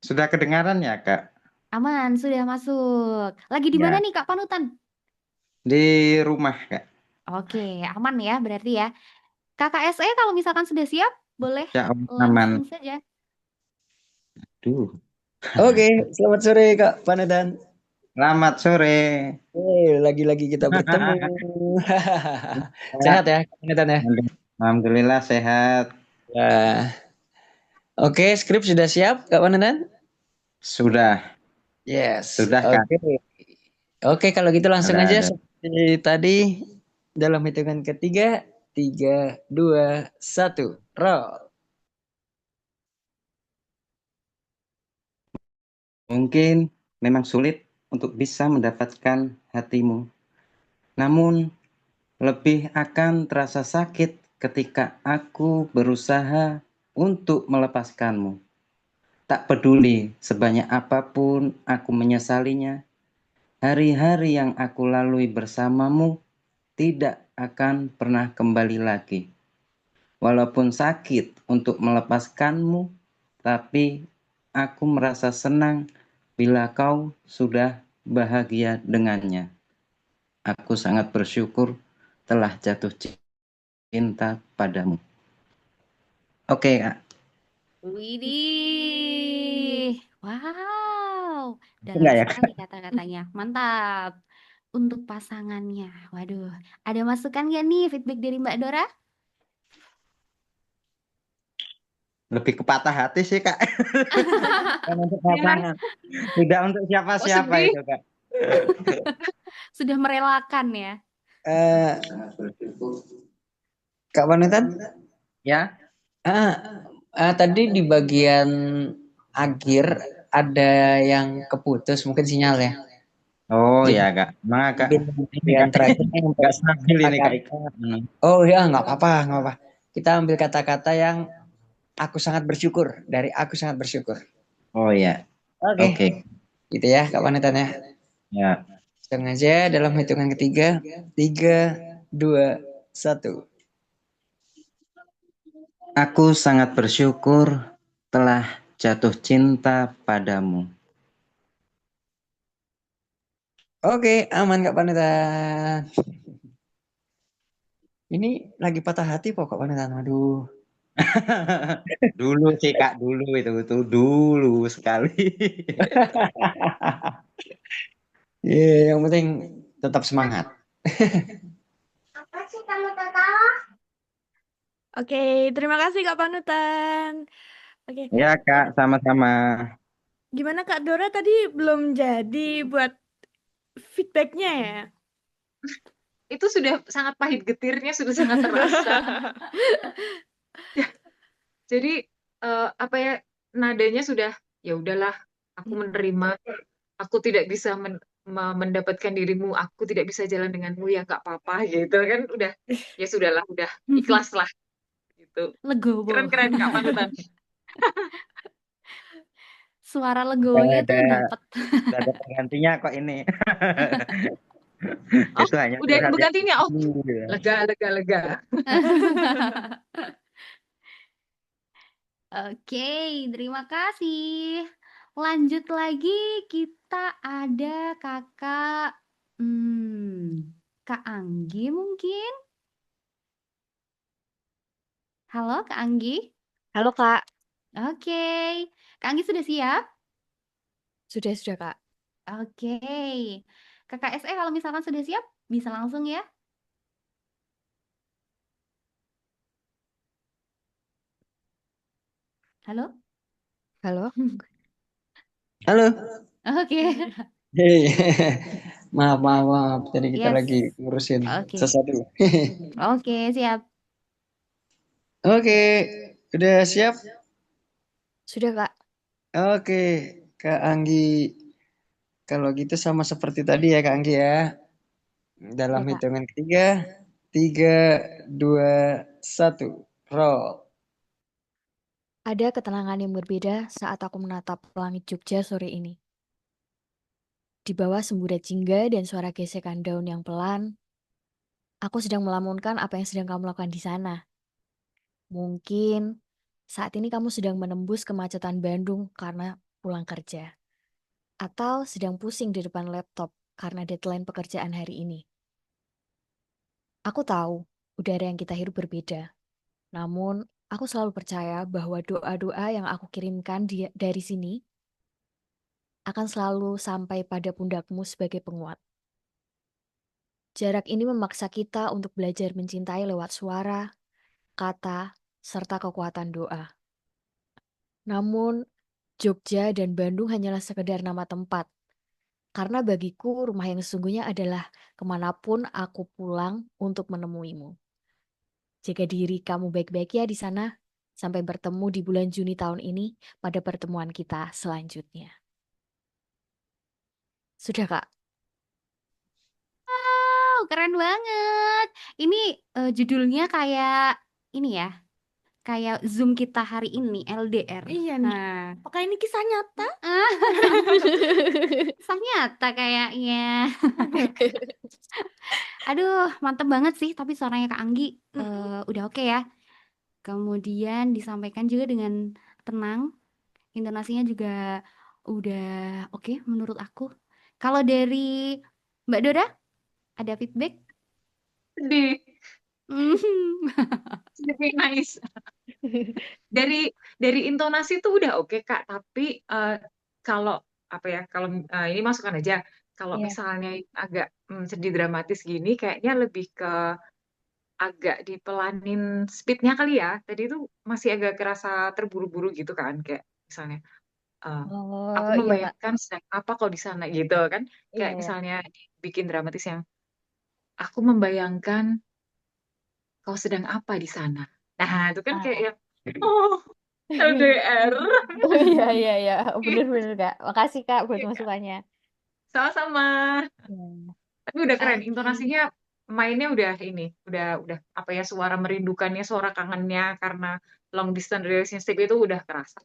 Sudah kedengaran ya, Kak? aman, sudah masuk. Lagi di mana Ya. nih Kak Panutan? Di rumah, Kak. Oke, aman ya berarti ya. Kakak SE kalau misalkan sudah siap, boleh Ya, langsung aman. saja. Duh. Oke, selamat sore Kak Panutan. Selamat sore. Lagi-lagi kita bertemu. Sehat ya, Kak Panutan ya? Alhamdulillah sehat. Ya. Oke, skrip sudah siap Kak Panutan? Sudah. Yes. Sudah, Kak. Oke, kalau gitu langsung aja Ada. seperti tadi dalam hitungan ketiga, 3, 2, 1, roll. Mungkin memang sulit untuk bisa mendapatkan hatimu. Namun, lebih akan terasa sakit ketika aku berusaha untuk melepaskanmu. Tak peduli sebanyak apapun aku menyesalinya, hari-hari yang aku lalui bersamamu tidak akan pernah kembali lagi. Walaupun sakit untuk melepaskanmu, tapi aku merasa senang bila kau sudah bahagia dengannya. Aku sangat bersyukur telah jatuh cinta padamu. Oke, Kak. Widih, wow, dalam Enggak ya, sekali kata-katanya, mantap. Untuk pasangannya, waduh, ada masukan nggak nih feedback dari Mbak Dora? Lebih ke patah hati sih, Kak. Bukan untuk pasangan. Tidak untuk siapa-siapa itu, Kak. Sudah merelakan ya. Kak Panutan? Ya. Tadi di bagian akhir ada yang keputus, mungkin sinyal ya. Oh ya, Kak. Emang Kak. Bagian terakhir nggak stabil ini, Kak. Oh ya, nggak apa-apa. Kita ambil kata-kata yang aku sangat bersyukur, dari aku sangat bersyukur. Oh ya. Oke. Gitu ya, Kak Panutan ya. Ya. Sengaja dalam hitungan ketiga, 3, 2, 1. Aku sangat bersyukur telah jatuh cinta padamu. Oke, aman Kak Panutan. Ini lagi patah hati kok Kak Panutan. Aduh. Dulu sih Kak, dulu itu dulu sekali. Yang penting tetap semangat. Apa sih kamu tertawa? Oke, terima kasih Kak Panutan. Oke. Ya Kak, sama-sama. Gimana Kak Dora tadi belum jadi buat feedbacknya ya? Itu sudah sangat pahit getirnya, sudah sangat terasa. Jadi apa ya, nadanya sudah ya udahlah, aku menerima, aku tidak bisa mendapatkan dirimu, aku tidak bisa jalan denganmu, ya nggak apa-apa gitu kan, udah ya sudahlah, udah ikhlas lah gitu. Legowo. Keren Kak Panutan. Suara legowonya tuh dapet. Udah ada penggantinya kok ini. Oh, itu hanya udah penggantinya. Oh, lega. Oke, terima kasih. Lanjut lagi, kita ada kakak Kak Anggi mungkin? Halo Kak Anggi? Halo Kak, Oke. Kak Anggi sudah siap? sudah Kak. Oke. Kakak SE kalau misalkan sudah siap, bisa langsung ya. Halo? Halo. Halo. Oke. Hei. Maaf. Tadi kita Yes. lagi ngurusin Oke. sesuatu. Oke, siap. Oke, udah siap? Sudah Kak. Oke, Kak Anggi. Kalau gitu sama seperti tadi ya Kak Anggi ya. Dalam Oke, Kak. hitungan ketiga, 3, 2, 1, roll. Ada ketenangan yang berbeda saat aku menatap langit Jogja sore ini. Di bawah semburat jingga dan suara gesekan daun yang pelan, aku sedang melamunkan apa yang sedang kamu lakukan di sana. Mungkin saat ini kamu sedang menembus kemacetan Bandung karena pulang kerja. Atau sedang pusing di depan laptop karena deadline pekerjaan hari ini. Aku tahu udara yang kita hirup berbeda. Namun, aku selalu percaya bahwa doa-doa yang aku kirimkan dari sini akan selalu sampai pada pundakmu sebagai penguat. Jarak ini memaksa kita untuk belajar mencintai lewat suara, kata, serta kekuatan doa. Namun, Jogja dan Bandung hanyalah sekedar nama tempat. Karena bagiku rumah yang sesungguhnya adalah kemanapun aku pulang untuk menemuimu. Jaga diri kamu baik-baik ya di sana. Sampai bertemu di bulan Juni tahun ini pada pertemuan kita selanjutnya. Sudah, Kak? Wow, keren banget. Ini judulnya kayak ini ya. Kayak Zoom kita hari ini, LDR. Iya nih. Nah, Apakah ini kisah nyata? kisah nyata kayaknya. Aduh, mantep banget sih. Tapi suaranya Kak Anggi udah oke ya. Kemudian disampaikan juga dengan tenang. Intonasinya juga udah oke menurut aku. Kalau dari Mbak Dora, ada feedback? Sedih, Hmm. sedih nice. Dari intonasi tuh udah oke Kak, tapi kalau apa ya, kalau ini masukan aja. Kalau Iya. misalnya agak sedih dramatis gini, kayaknya lebih ke agak dipelanin speednya kali ya. Tadi itu masih agak kerasa terburu-buru gitu kan, kayak misalnya aku Oh, iya, Kak. membayangkan sedang apa kau di sana gitu kan, Iya, kayak iya. misalnya bikin dramatis yang aku membayangkan kau sedang apa di sana. Nah, itu kan kayak yang oh LDR. Oh iya. Bener-bener, Kak. Makasih, Kak, buat masukannya. Sama-sama. Tapi udah keren, Oke. intonasinya mainnya udah ini, udah apa ya, suara merindukannya, suara kangennya karena long distance relationship itu udah kerasa.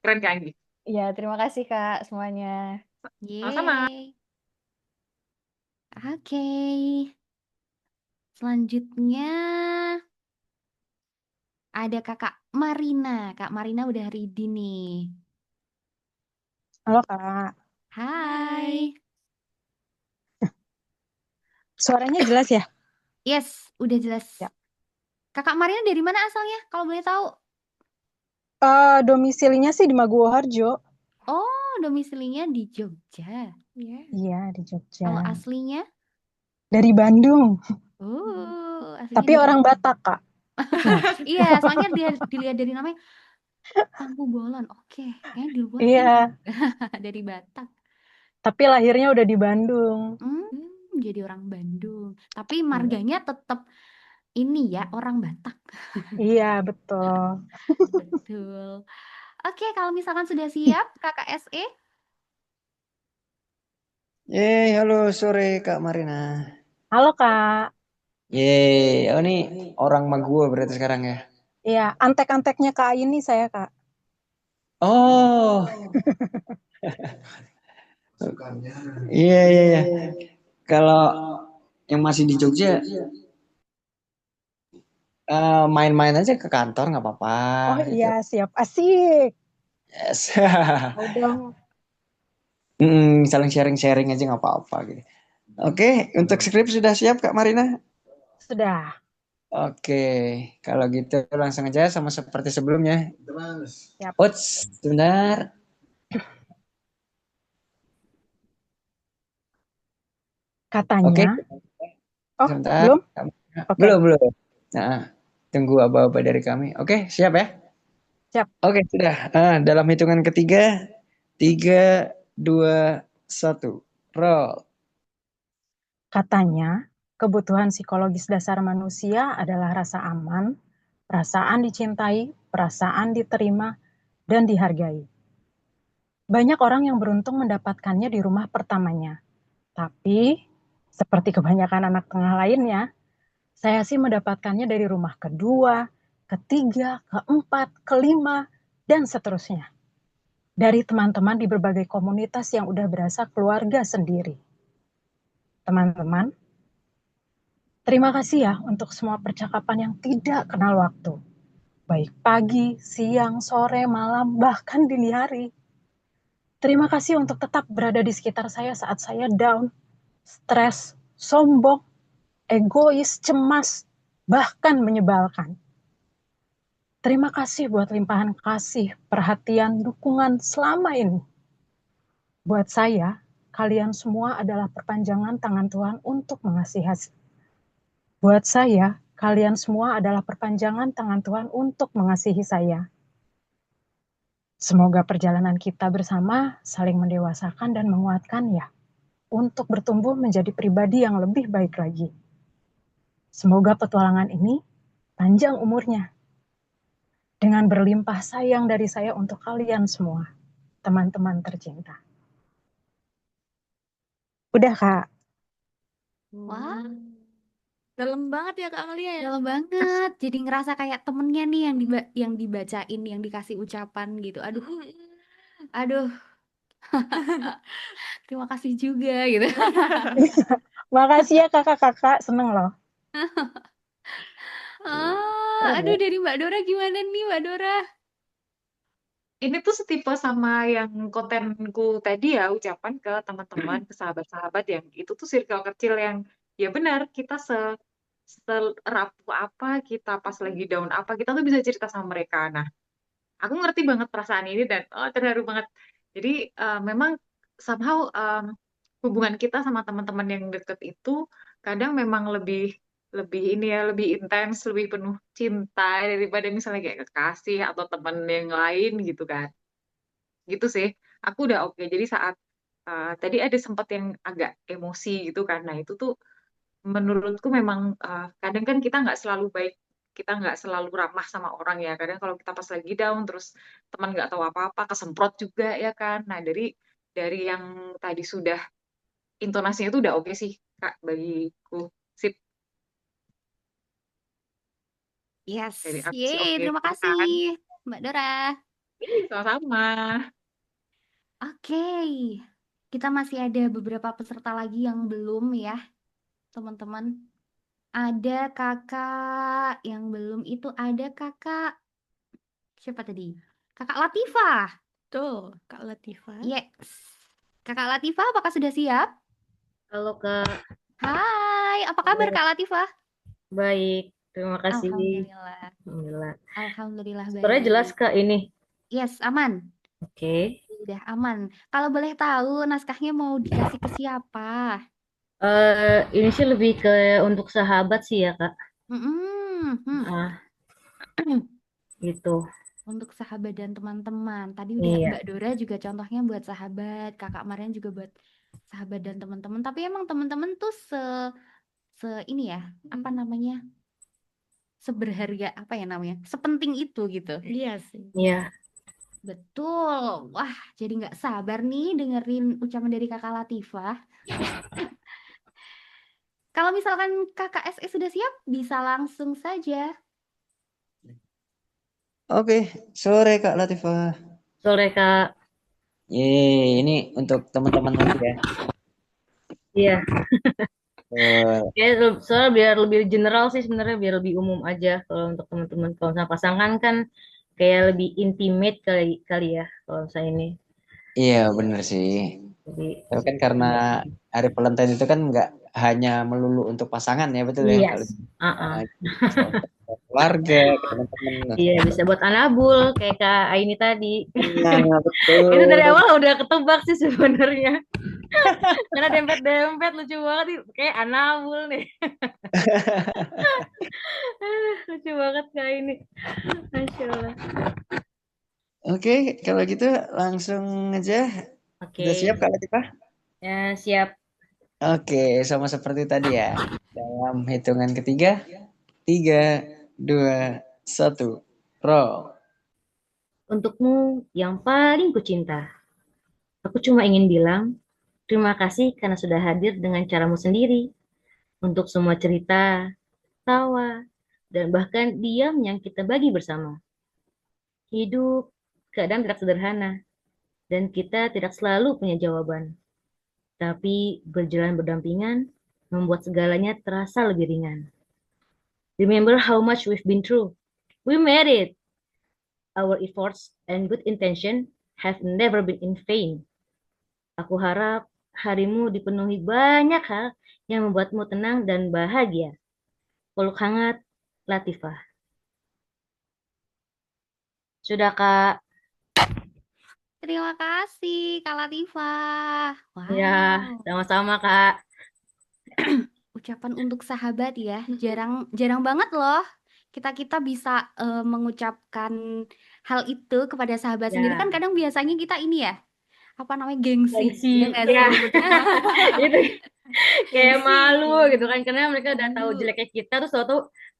Keren Kak Anggi. Iya, terima kasih, Kak, semuanya. Sama-sama. Yeay. Oke. Selanjutnya ada Kakak Marina. Kak Marina udah ready nih. Halo Kak, Hai. suaranya jelas ya? Yes, udah jelas. Ya. Kakak Marina dari mana asalnya? Kalau boleh tahu. Domisilinya sih di Maguwoharjo. Oh, domisilinya di Jogja. Iya, di Jogja. Kalau aslinya? Dari Bandung. Aslinya Tapi dari orang Bandung. Batak, Kak. Iya, soalnya dilihat dari namanya Pangku Bolon. Oke, kayaknya di luar Iya, dari Batak. tapi lahirnya udah di Bandung. Jadi orang Bandung. Tapi marganya tetap ini ya, orang Batak. Iya, betul. Betul. Oke, kalau misalkan sudah siap, Kakak SE. Yeay, halo sore Kak Marina. Halo Kak. Yeay, oh ini orang Maguwo berarti sekarang ya? Iya, antek-anteknya Kak ini saya, Kak. Oh. Iya. Kalau yang masih di Jogja, main-main aja ke kantor nggak apa-apa. Oh iya, siap. Asik. Yes. Mau dong. Saling sharing-sharing aja nggak apa-apa gitu. Oke, untuk skrip sudah siap Kak Marina? Sudah. Oke, kalau gitu langsung aja sama seperti sebelumnya. Siap. Uts, sebentar. Oke, Katanya, oh sebentar. belum? Oke, Belum. Nah, tunggu aba-aba dari kami. Oke, siap ya? siap. Oke, sudah. Dalam hitungan ketiga, 3, 2, 1, roll. Katanya, kebutuhan psikologis dasar manusia adalah rasa aman, perasaan dicintai, perasaan diterima, dan dihargai. Banyak orang yang beruntung mendapatkannya di rumah pertamanya. Tapi, seperti kebanyakan anak tengah lainnya, saya sih mendapatkannya dari rumah kedua, ketiga, keempat, kelima, dan seterusnya. Dari teman-teman di berbagai komunitas yang udah berasa keluarga sendiri. Teman-teman, terima kasih ya untuk semua percakapan yang tidak kenal waktu. Baik pagi, siang, sore, malam, bahkan dini hari. Terima kasih untuk tetap berada di sekitar saya saat saya down, stres, sombong, egois, cemas, bahkan menyebalkan. Terima kasih buat limpahan kasih, perhatian, dukungan selama ini. Buat saya, kalian semua adalah perpanjangan tangan Tuhan untuk mengasihi. Buat saya, kalian semua adalah perpanjangan tangan Tuhan untuk mengasihi saya. Semoga perjalanan kita bersama saling mendewasakan dan menguatkan ya, untuk bertumbuh menjadi pribadi yang lebih baik lagi. Semoga petualangan ini panjang umurnya, dengan berlimpah sayang dari saya untuk kalian semua, teman-teman tercinta. Udah, Kak. Wah, Dalam banget ya Kak Amalia ya. dalam banget. Jadi ngerasa kayak temennya nih yang dibacain, yang dikasih ucapan gitu. Aduh. Terima kasih juga gitu. Makasih ya kakak-kakak, seneng loh. Aduh, dari Mbak Dora gimana nih Mbak Dora? Ini tuh setipe sama yang kontenku tadi ya, ucapan ke teman-teman, ke sahabat-sahabat yang itu tuh circle kecil yang ya benar, kita serapuh apa, kita pas lagi down apa, kita tuh bisa cerita sama mereka. Nah, aku ngerti banget perasaan ini dan terharu banget. Jadi memang somehow hubungan kita sama teman-teman yang deket itu kadang memang lebih lebih ini ya, lebih intens, lebih penuh cinta daripada misalnya kayak kekasih atau teman yang lain gitu kan. Gitu sih. Aku udah oke. Jadi saat tadi ada sempat yang agak emosi gitu kan. Nah, itu tuh menurutku memang kadang kan kita nggak selalu baik, kita nggak selalu ramah sama orang ya. Kadang kalau kita pas lagi down terus teman nggak tahu apa-apa, kesemprot juga ya kan. Nah, dari yang tadi sudah intonasinya itu udah oke sih Kak bagiku. Sip, Yes. dari aku sih Yeay, oke. terima kasih Silakan. Mbak Dora. Sama-sama. Oke. Kita masih ada beberapa peserta lagi yang belum ya, teman-teman. Ada kakak yang belum itu, ada kakak siapa tadi? Kakak Latifah. Tuh, Kak Latifah. Yes. Kakak Latifah, apakah sudah siap? Halo Kak, Hai, apa kabar Kak Latifah? baik. Terima kasih. Alhamdulillah. Alhamdulillah. Alhamdulillah Suaranya jelas baik. Kak ini. Yes, aman. Oke. Sudah aman. Kalau boleh tahu naskahnya mau dikasih ke siapa? Ini sih lebih ke untuk sahabat sih ya Kak. Ah, gitu. Untuk sahabat dan teman-teman. Tadi udah Iya. Mbak Dora juga contohnya buat sahabat, Kakak Marian juga buat sahabat dan teman-teman. Tapi emang teman-teman tuh ini ya, apa namanya? Seberharga apa ya namanya? Sepenting itu gitu. Iya sih. Iya. Betul. Wah, jadi nggak sabar nih dengerin ucapan dari Kakak Latifah. Kalau misalkan Kakak SE sudah siap, bisa langsung saja. Oke, sore Kak Latifah. Sore Kak. Yeay, ini untuk teman-teman nanti ya. Iya. Betul. Ya, soalnya biar lebih general sih sebenarnya, biar lebih umum aja kalau untuk teman-teman. Kalau sama pasangan kan kayak lebih intimate kali ya kalau saya ini. Iya bener sih. Jadi Tapi kan karena hari Valentine itu kan nggak hanya melulu untuk pasangan ya, betul ya? Kalau yes, bisa untuk keluarga, ke teman-teman. iya bisa buat anabul kayak Kak Aini tadi. Nah, betul. Itu dari awal udah ketebak sih sebenarnya. Karena dempet-dempet lucu banget nih, kayak anabul nih. Lucu banget Kak ini. Masya Allah. Oke, kalau gitu langsung aja. Oke. Udah siap Kak Latifah? Ya, siap. Oke, sama seperti tadi ya. Dalam hitungan ketiga, 3, 2, 1, roll. Untukmu yang paling kucinta, aku cuma ingin bilang terima kasih karena sudah hadir dengan caramu sendiri untuk semua cerita, tawa, dan bahkan diam yang kita bagi bersama. Hidup kadang tidak sederhana, dan kita tidak selalu punya jawaban. Tapi berjalan berdampingan membuat segalanya terasa lebih ringan. Remember how much we've been through. We made it. Our efforts and good intention have never been in vain. Aku harap harimu dipenuhi banyak hal yang membuatmu tenang dan bahagia. Peluk hangat, Latifah. Sudah, Kak. Terima kasih Kak Latifah. Ya, Wow. sama-sama, Kak. Ucapan untuk sahabat ya, jarang banget loh kita bisa mengucapkan hal itu kepada sahabat sendiri. Ya, Kan kadang biasanya kita ini ya, apa namanya, gengsi, ya gengsi. nggak Ya, sih? itu kayak Gengsi. malu gitu kan, karena mereka udah tahu Malu. jeleknya kita, terus waktu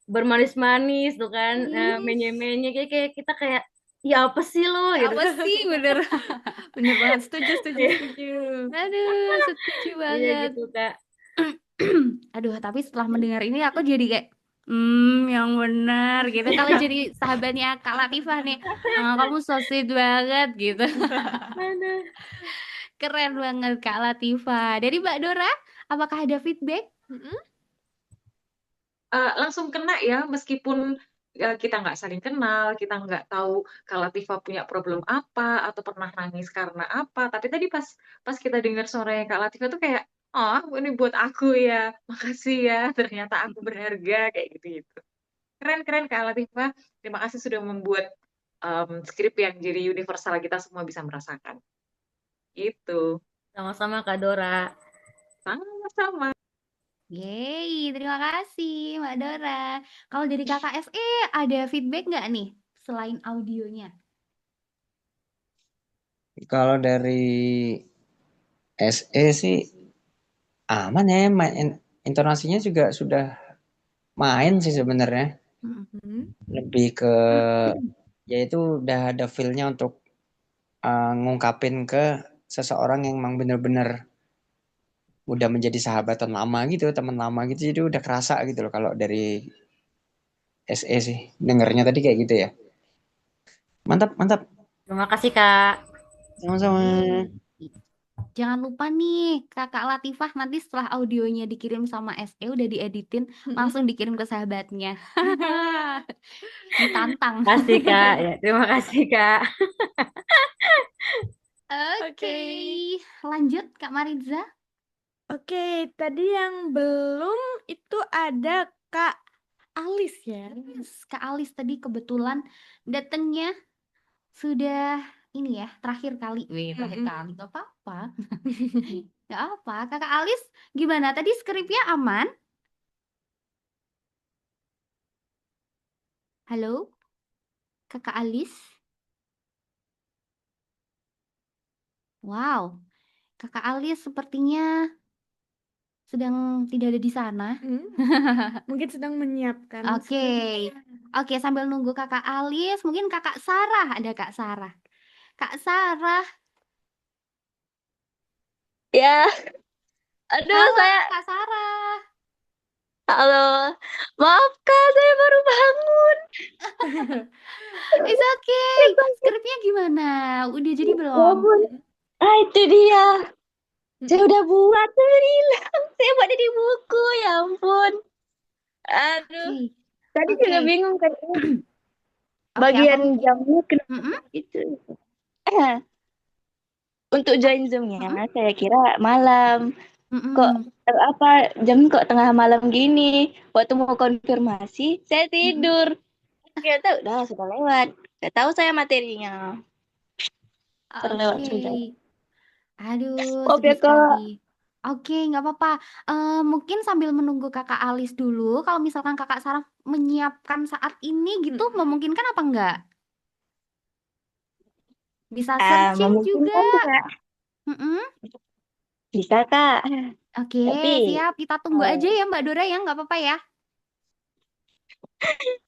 bermanis-manis tuh kan, Yes. menye-menye kayak kita kayak, ya apa sih lo Ya gitu. apa sih, bener. Bener banget, setuju. Aduh, setuju Iya banget. gitu, Kak. Aduh, tapi setelah mendengar ini aku jadi kayak, yang benar gitu. Kalau jadi sahabatnya Kak Latifah nih, kamu so sweet banget gitu. Aduh. Keren banget Kak Latifah. Dari Mbak Dora, apakah ada feedback? Langsung kena ya, meskipun kita nggak saling kenal, kita nggak tahu Kak Latifah punya problem apa atau pernah nangis karena apa. Tapi tadi pas kita dengar suaranya Kak Latifah tuh kayak, oh ini buat aku ya, makasih ya, ternyata aku berharga kayak gitu-gitu. Keren Kak Latifah. Terima kasih sudah membuat skrip yang jadi universal kita semua bisa merasakan. Itu. Sama-sama, Kak Dora. Sama-sama. Yeay, terima kasih Mbak Dora. Kalau dari Kakak SE ada feedback nggak nih selain audionya? Kalau dari SE sih aman ya, intonasinya juga sudah main sih sebenarnya. Lebih ke yaitu udah ada feel-nya untuk ngungkapin ke seseorang yang memang bener-bener udah menjadi sahabatan lama gitu, teman lama gitu, jadi udah kerasa gitu loh kalau dari SE sih dengernya tadi kayak gitu ya. Mantap. Terima kasih, Kak. Sama-sama. Jangan lupa nih Kakak Latifah nanti setelah audionya dikirim sama SE udah dieditin langsung dikirim ke sahabatnya. Ditantang. Kasih, Kak. Ya, terima kasih, Kak. Oke, lanjut Kak Mariza. Oke, tadi yang belum itu ada Kak Alis ya. Yes, Kak Alis tadi kebetulan datangnya sudah ini ya, terakhir kali. Terakhir kali gak apa-apa. Gak apa. Kakak Alis gimana? Tadi skripnya aman? Halo? Kakak Alis? Wow. Kakak Alis sepertinya sedang tidak ada di sana. Mungkin sedang menyiapkan. Oke, sambil nunggu Kakak Alis, mungkin Kakak Sarah, ada Kak Sarah. Kak Sarah. Ya, aduh Halo, saya, Kak Sarah. halo, maaf Kak, saya baru bangun. It's okay. Skripnya gimana? Udah jadi Ya belum? ampun. Ah, itu dia. Saya udah buat, saya hilang. Saya buat di buku, ya ampun. Aduh, tadi juga bingung kan. Bagian jamnya kenapa gitu. untuk join Zoom-nya, saya kira malam. Kok Mm-mm. jam kok tengah malam gini. Waktu mau konfirmasi, saya Mm-mm. tidur. Ternyata sudah lewat. Gak tahu saya materinya. Terlewat sudah. Oke. Aduh, Maaf ya, sedih Kak. sekali. Oke, nggak apa-apa. Mungkin sambil menunggu Kakak Alis dulu, kalau misalkan Kakak Sarah menyiapkan saat ini gitu, memungkinkan apa enggak? Bisa searching juga. Memungkinkan tuh, Kak. Mm-mm. Bisa, Kak. Oke, Tapi siap. Kita tunggu aja ya Mbak Dora ya, nggak apa-apa ya.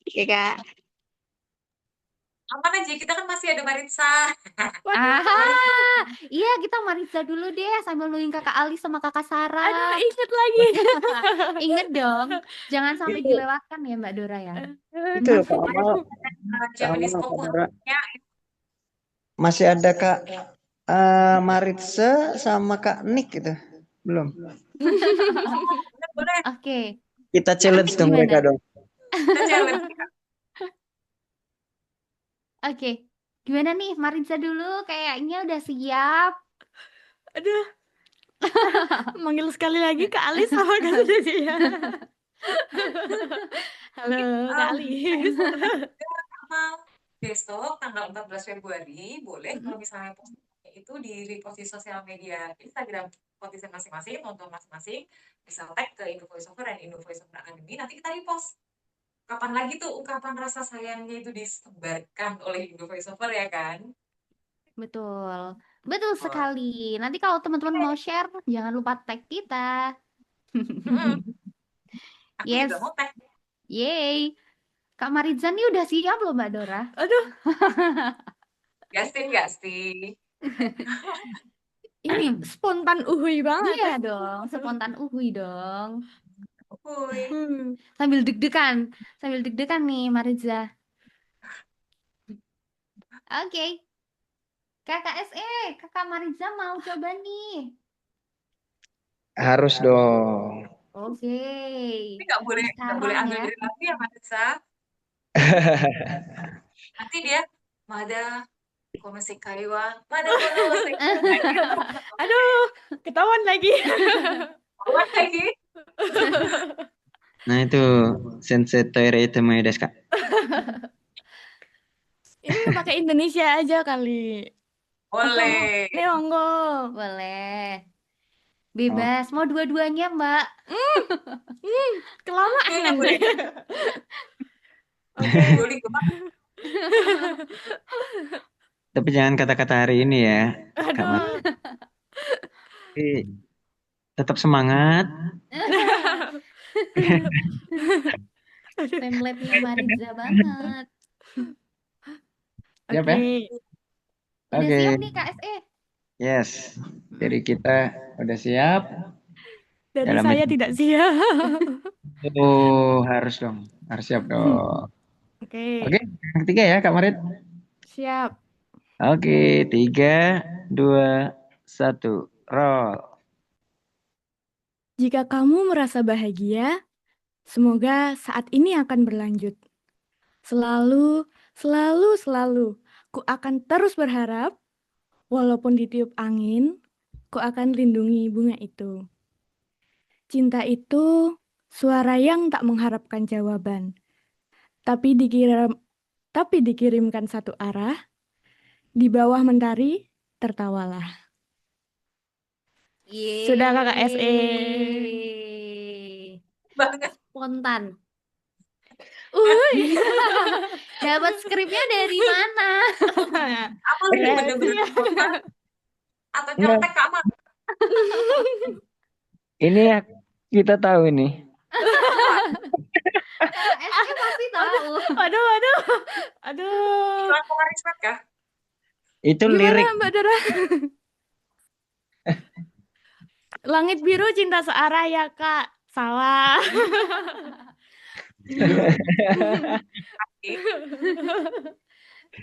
oke, Kak. Aman aja, kita kan masih ada Maritza. Iya, kita Maritza dulu deh sambil nungguin Kakak Alis sama Kakak Sarah. Aduh, inget lagi. Ingat dong, jangan sampai Itu dilewatkan ya Mbak Dora ya. itu loh Kak Amal Japanese sama Kak Dora. Kokuhannya Masih ada Kak Maritza sama Kak Nick gitu. Belum. boleh. Oke. Kita challenge dong Gimana? mereka dong. Kita challenge. Oke. Gimana nih Maritza dulu? Kayaknya udah siap. Aduh. Manggil sekali lagi Kak Alis sama Kak Cecilia. Halo Kak Alis. Besok tanggal 14 Februari boleh kalau misalnya postingnya itu di repost di sosial media Instagram podcast masing-masing, tonton masing-masing, bisa tag ke Indo Voice Over dan Indo Voice Over Academy, nanti kita repost. Kapan lagi tuh ungkapan rasa sayangnya itu disebarkan oleh Indo Voice Over ya kan? Betul. Betul sekali. Nanti kalau teman-teman mau share, jangan lupa tag kita. Aku Yes. juga mau tag. Yeay. Kak Maritza nih udah siap loh Mbak Dora. Aduh. Gasti. Ini spontan uhui banget. Iya dong, spontan uhui dong. Uhui. Sambil deg-degan nih Maritza. Oke. Kakak SE, Kakak Maritza mau coba nih. Harus dong. Oke. Tapi nggak boleh Sekarang ambil ya. dari lagu ya Maritza. Nanti dia Mada kono sekai wa Mada kono sekai. Aduh, ketahuan lagi. Ketahuan lagi. Nah itu Sensei Toire Itemae desu Kak. Ini pakai Indonesia aja kali. Boleh. Nih monggo. Boleh. Bebas. Mau dua-duanya Mbak. Kelamaan nanti. Oke. Tapi jangan kata-kata hari ini ya. Aduh. Tapi tetap semangat. Template-nya Maritza banget. Siap ya? Udah siap nih Kak SE. Yes. Dari kita udah siap. Dari saya tidak siap. Oh, harus dong. Harus siap dong. Oke. Yang ketiga ya Kak Marit. Siap. Oke, 3, 2, 1, roll. Jika kamu merasa bahagia, semoga saat ini akan berlanjut. Selalu, ku akan terus berharap, walaupun ditiup angin, ku akan lindungi bunga itu. Cinta itu suara yang tak mengharapkan jawaban, tapi dikirimkan satu arah, di bawah mentari, tertawalah. Yeay. Sudah Kakak SE. Spontan. Dapat skripnya dari mana? Apa lagi bener-bener spontan? Atau nyontek Kak Amal? Ini ya kita tahu ini. SE pasti tahu. Aduh. Lagu Marismet kah? Itu Gimana, lirik. Mbak Dora? Langit biru cinta searah ya Kak. Salah.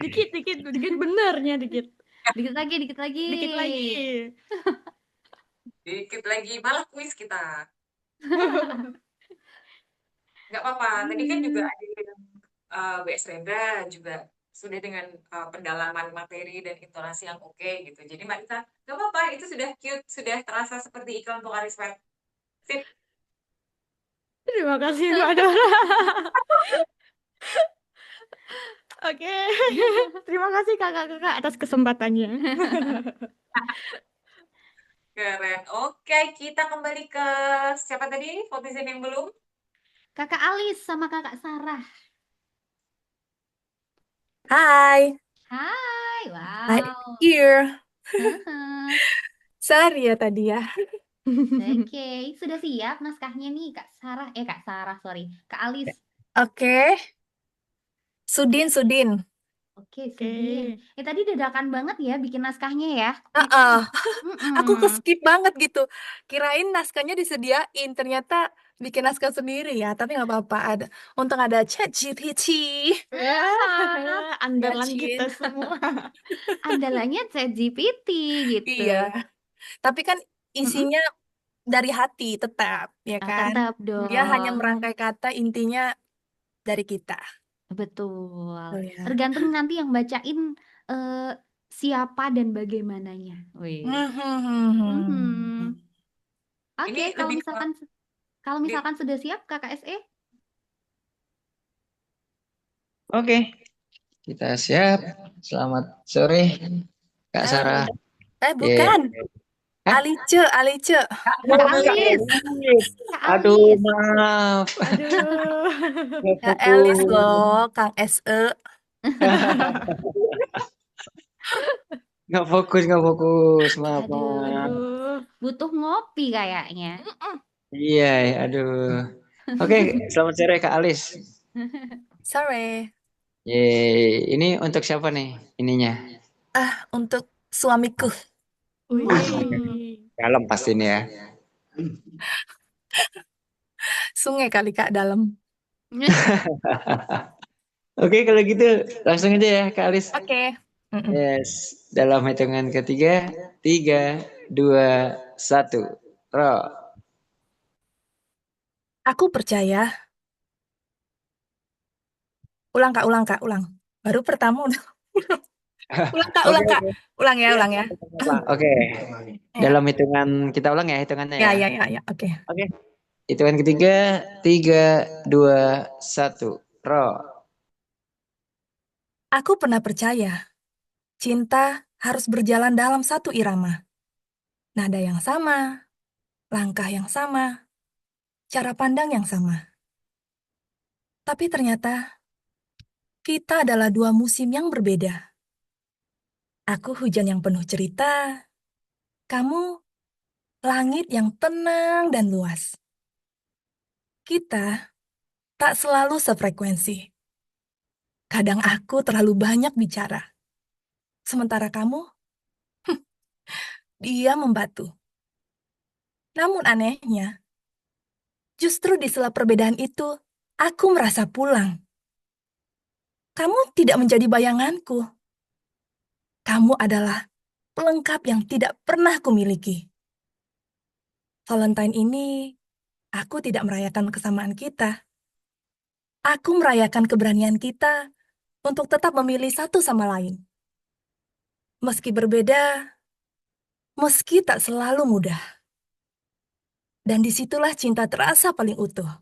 dikit benernya dikit. Dikit lagi. Dikit lagi, malah kuis kita. Nggak apa-apa, tadi kan juga ada yang WS Rendra juga sudah dengan pendalaman materi dan intonasi yang oke gitu. Jadi Mbak Nisa, nggak apa-apa, itu sudah cute, sudah terasa seperti iklan untuk Arismet. Sip. Terima kasih Mbak Dora. Oke, terima kasih kakak-kakak atas kesempatannya. Keren. Oke, kita kembali ke siapa tadi? Votisin yang belum? Kakak Alis sama Kakak Sarah. Hai, Hai, I'm wow. here. Heeh. Sorry ya tadi ya. Oke, sudah siap naskahnya nih Kak Sarah. Kak Sarah, sorry. Kak Alis. Oke, Sudin. Oke, Sudin. Tadi dadakan banget ya bikin naskahnya ya. Aku Mm-mm. skip banget gitu. Kirain naskahnya disediain, ternyata bikin naskah sendiri ya. Tapi nggak apa-apa. Untung ada ChatGPT. Andalan kita Rajin. semua. Andalannya ChatGPT gitu. Iya. Tapi kan isinya dari hati tetap, ya kan? Tetap Dia hanya dong. merangkai kata, intinya dari kita. Betul. Oh ya. Tergantung nanti yang bacain siapa dan bagaimananya. Wih. Oke, Ini kalau lebih ke misalkan sudah siap Kakak SE? Oke, kita siap. Selamat sore, Kak Sarah. Bukan. Hah? Alice. Kak Alis. Aduh, maaf. Kak Elis loh, Kang SE. Nggak fokus. Maaf. Butuh ngopi kayaknya. Iya, aduh. Oke, selamat sore Kak Alis. Sore. Yeay, ini untuk siapa nih ininya? Untuk suamiku. Dalam pasti ini ya. Sungai kali Kak dalam. Oke, kalau gitu langsung aja ya Kak Alis. Oke. Yes, dalam hitungan ketiga, 3, 2, 1, roll. Aku percaya. Ulang Kak. Baru pertama udah. Ulang Kak. Ulang ya. Oke. Dalam hitungan kita ulang ya hitungannya ya. Ya. Oke. Hitungan ketiga, 3, 2, 1, roll. Aku pernah percaya. Cinta harus berjalan dalam satu irama. Nada yang sama, langkah yang sama, cara pandang yang sama. Tapi ternyata kita adalah dua musim yang berbeda. Aku hujan yang penuh cerita, kamu langit yang tenang dan luas. Kita tak selalu sefrekuensi. Kadang aku terlalu banyak bicara. Sementara kamu, dia membatu. Namun anehnya, justru di sela perbedaan itu, aku merasa pulang. Kamu tidak menjadi bayanganku. Kamu adalah pelengkap yang tidak pernah kumiliki. Valentine ini, aku tidak merayakan kesamaan kita. Aku merayakan keberanian kita untuk tetap memilih satu sama lain. Meski berbeda, meski tak selalu mudah. Dan disitulah cinta terasa paling utuh.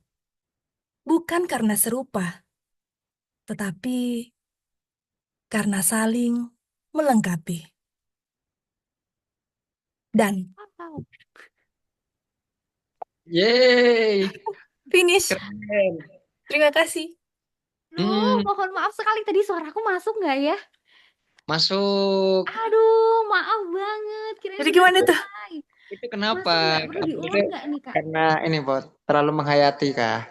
Bukan karena serupa, tetapi karena saling melengkapi. Dan Yeay. Finish. Keren. Terima kasih. Mohon maaf sekali tadi suaraku masuk nggak ya? Masuk. Aduh, maaf banget. Jadi gimana tuh? Itu kenapa? Perlu diulang nggak nih Kak? Karena ini Bot, terlalu menghayati kah?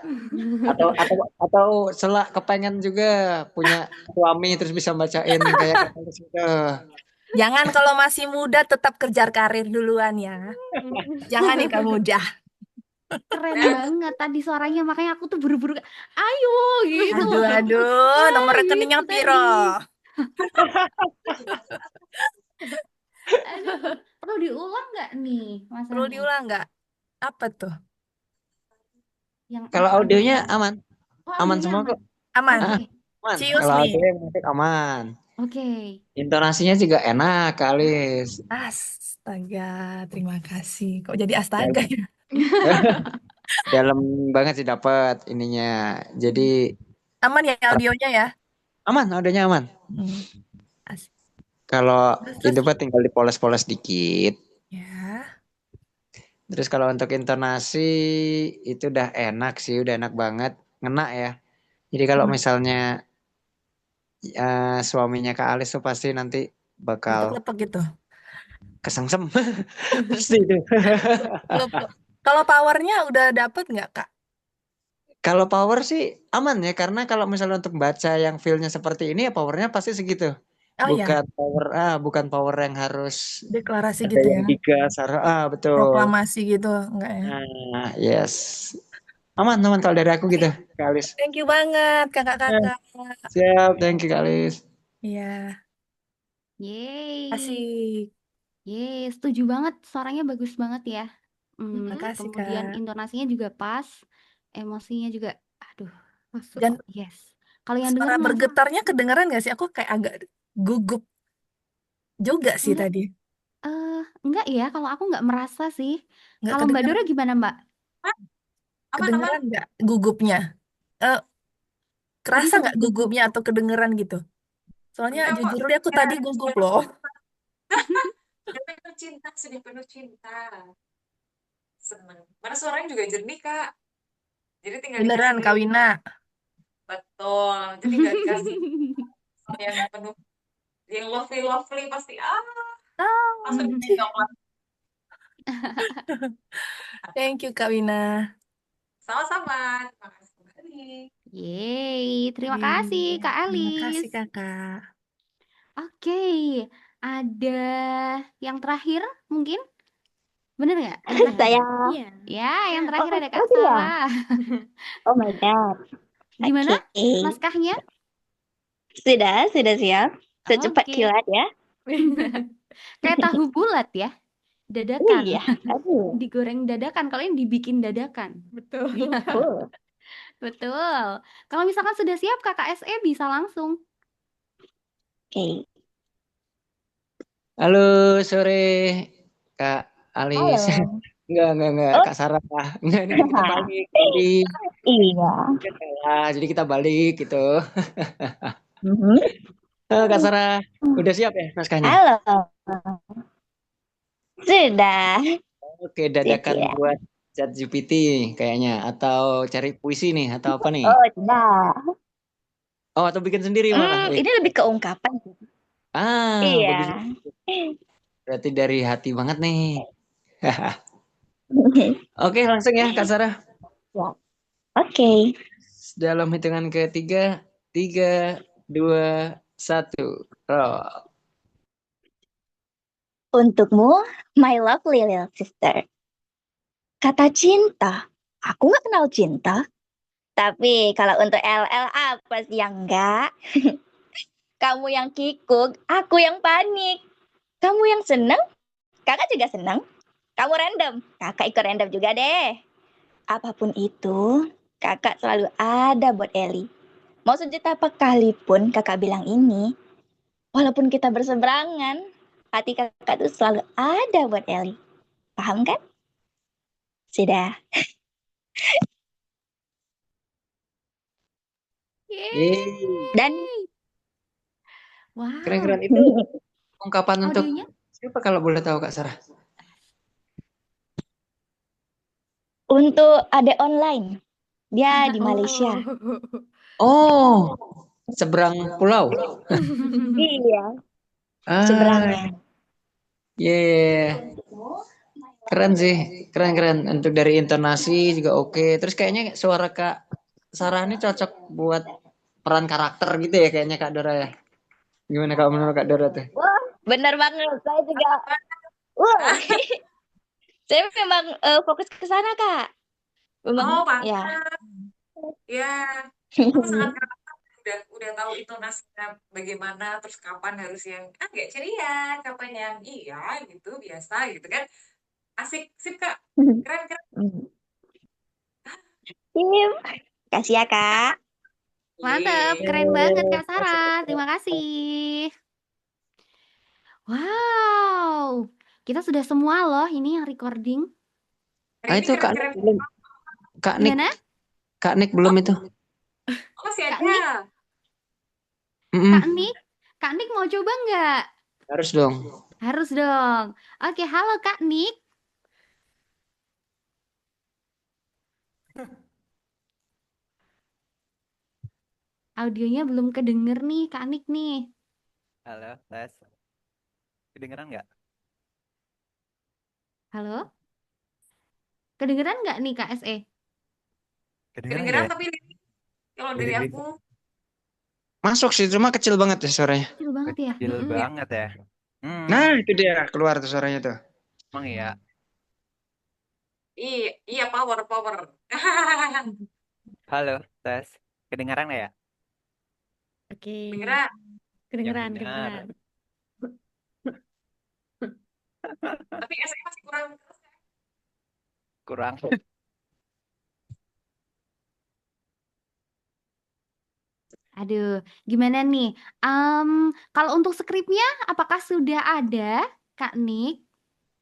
Atau selak kepengen juga punya suami terus bisa bacain kayak gitu. Jangan kalau masih muda tetap kejar karir duluan ya. Jangan nikah muda. Keren banget tadi suaranya, makanya aku tuh buru-buru ayo gitu. Aduh, nomor rekeningnya piro? Aduh, perlu diulang nggak nih Mas? Perlu diulang nggak? Apa tuh? Kalau audionya aman. Oh, Aman audionya semua kok. Aman. Oke. Aman. Cius Kalau nih. ada yang musik aman. Oke. Intonasinya juga enak, Kak Alis. Astaga, terima kasih. Kok jadi astaga ya? Dalam banget sih dapat ininya. Jadi Aman ya audionya ya? aman, audionya aman. Asik. Kalau Terus? itu Pak tinggal dipoles-poles dikit. Ya. Terus kalau untuk intonasi itu udah enak sih, udah enak banget, ngena ya. Jadi kalau misalnya suaminya Kak Alis tuh pasti nanti bakal Lepek-lepek gitu. kesengsem. Pasti itu. Kalau powernya udah dapet nggak, Kak? Kalau power sih aman ya, karena kalau misalnya untuk baca yang feel-nya seperti ini ya powernya pasti segitu. Oh iya, Bukan power yang harus deklarasi ada gitu yang ya. digas, betul. Proklamasi gitu, enggak ya? Nah, yes. Aman kalau dari aku gitu, Kak Alis. Thank you banget, kakak-kakak. Siap, thank you Kak Alis. Iya, Yeay. asik. Yeay, setuju banget. Suaranya bagus banget ya. Makasih, Kemudian Kak. intonasinya juga pas, emosinya juga, aduh, masuk. Dan Yes. Kalau yang denger suara merasa bergetarnya kedengeran nggak sih? Aku kayak agak gugup juga sih enggak, tadi. Enggak ya. Kalau aku nggak merasa sih. Nggak Kalau Mbak kedengeran. Dora gimana Mbak? Kedengeran nggak gugupnya? Eh, Tadi kerasa sempat nggak gugup. gugupnya atau kedengeran gitu? Soalnya Enggak kok, jujur aja aku tadi gugup loh. sudah penuh cinta. Seneng. Mana suaranya juga jernih, Kak. Jadi tinggal Beneran, dikasih Kak Wina. betul. Jadi nggak dikasih yang penuh, yang lovely pasti langsung coklat. Thank you, Kak Wina. Sama-sama. Terima kasih kembali. Yeay, terima kasih Kak Terima kasih, Alis. Kakak. Oke, ada yang terakhir mungkin? Bener nggak? Yang terakhir? Saya. Iya. Ya, yang terakhir ada Kak Masih ya? Sarah. Oh my God. Gimana Oke. naskahnya? Sudah siap. Secepat Oke. kilat ya. Kayak tahu bulat ya, dadakan. Iya, aduh. Digoreng dadakan, kalau ini dibikin dadakan. Betul. Betul. Betul. Kalau misalkan sudah siap Kakak SE bisa langsung. Oke. Halo, sore Kak Alis. Halo. Enggak, Oh. Kak Sarah. Enggak, ini kan kita balik. Jadi Iya. jadi kita balik gitu. Mhm. Kak Sarah, udah siap ya naskahnya? Halo. Sudah. Oke, dadakan Siap. buat ChatGPT kayaknya, atau cari puisi nih, atau apa nih? Oh, tidak. Oh, atau bikin sendiri malah. Ini lebih ke ungkapan. Bagus. Iya. Berarti dari hati banget nih. Oke, langsung ya Kak Sarah. Ya. Oke. Dalam hitungan ketiga, 3, 2, 1, roll. Untukmu, my lovely little sister. Kata cinta, aku nggak kenal cinta. Tapi kalau untuk LL apa sih yang enggak? Kamu yang kikuk, aku yang panik. Kamu yang seneng, kakak juga seneng. Kamu random, kakak ikut random juga deh. Apapun itu, kakak selalu ada buat Eli. Mau sejuta kalipun kakak bilang ini, walaupun kita berseberangan, hati kakak tuh selalu ada buat Eli. Paham kan? Sudah. Dan wow. Keren-keren itu ungkapan untuk audionya siapa kalau boleh tahu Kak Sarah? untuk adek online, dia di Malaysia. Oh, seberang pulau. Iya. Ah, Seberangnya. yeah. Keren sih, keren. Untuk dari intonasi juga oke. Terus kayaknya suara Kak Sarah ini cocok buat peran karakter gitu ya kayaknya Kak Dora ya. Gimana kalau menurut Kak Dora tuh? Wah, benar banget. Saya juga. Wah. Saya memang fokus ke sana, Kak. Memang, ya. Ya, aku sangat karakter, udah tahu intonasinya bagaimana, terus kapan harus yang agak ceria, kapan yang iya gitu biasa gitu kan. Asik, sip Kak. Keren. Kasih ya, Kak. Mantap, keren banget Kak Sarah. Terima kasih. Wow, kita sudah semua loh ini yang recording. Itu Kak Nik belum. Gimana? Kak Nik belum itu. Masih Kak Nik, ada. Kak Nik mau coba nggak? Harus dong. Harus dong. Oke, halo Kak Nik. Audionya belum kedenger nih Kak Nik nih. Halo, tes. Kedengeran nggak? Halo? Kedengeran nggak nih Kak SE? Kedengeran tapi kalau dari aku Masuk sih, cuma kecil banget ya suaranya. Kecil banget ya. Kecil banget ya. Nah, itu dia keluar tuh suaranya tuh. Emang iya. Iya power. Halo, tes. Kedengeran nggak ya? Oke. Kedengeran. Kedengeran. Tapi SE masih kurang. Kurang. Aduh, gimana nih? Kalau untuk skripnya, apakah sudah ada, Kak Nik?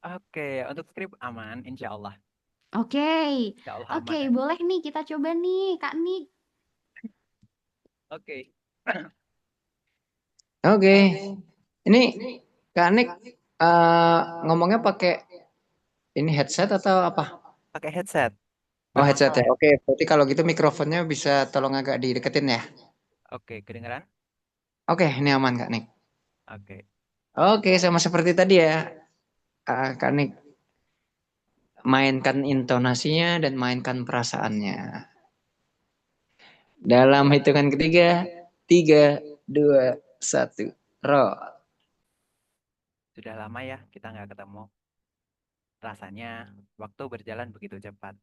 Oke, untuk skrip aman, insya Allah. Oke, Insya Allah aman oke, ya. boleh nih kita coba nih, Kak Nik. Oke. Oke. Ini Kak Nik ngomongnya pakai ini headset atau apa? Pakai headset. Oh, headset ya. Oke, berarti kalau gitu mikrofonnya bisa tolong agak dideketin ya. Oke, kedengeran? Oke, ini aman Kak Nik. Oke. Oke, sama seperti tadi ya. Kak Nik mainkan intonasinya dan mainkan perasaannya. Dalam hitungan ketiga, 3, 2, 1, roll. Sudah lama ya kita nggak ketemu. Rasanya waktu berjalan begitu cepat.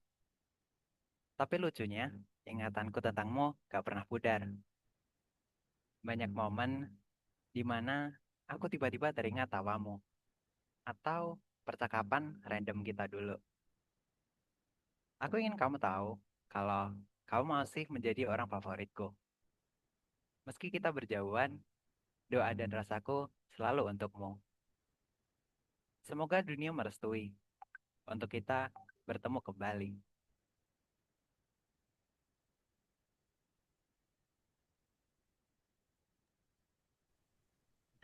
Tapi lucunya, ingatanku tentangmu gak pernah pudar. Banyak momen di mana aku tiba-tiba teringat tawamu. Atau percakapan random kita dulu. Aku ingin kamu tahu kalau kamu masih menjadi orang favoritku. Meski kita berjauhan, doa dan rasaku selalu untukmu. Semoga dunia merestui untuk kita bertemu kembali.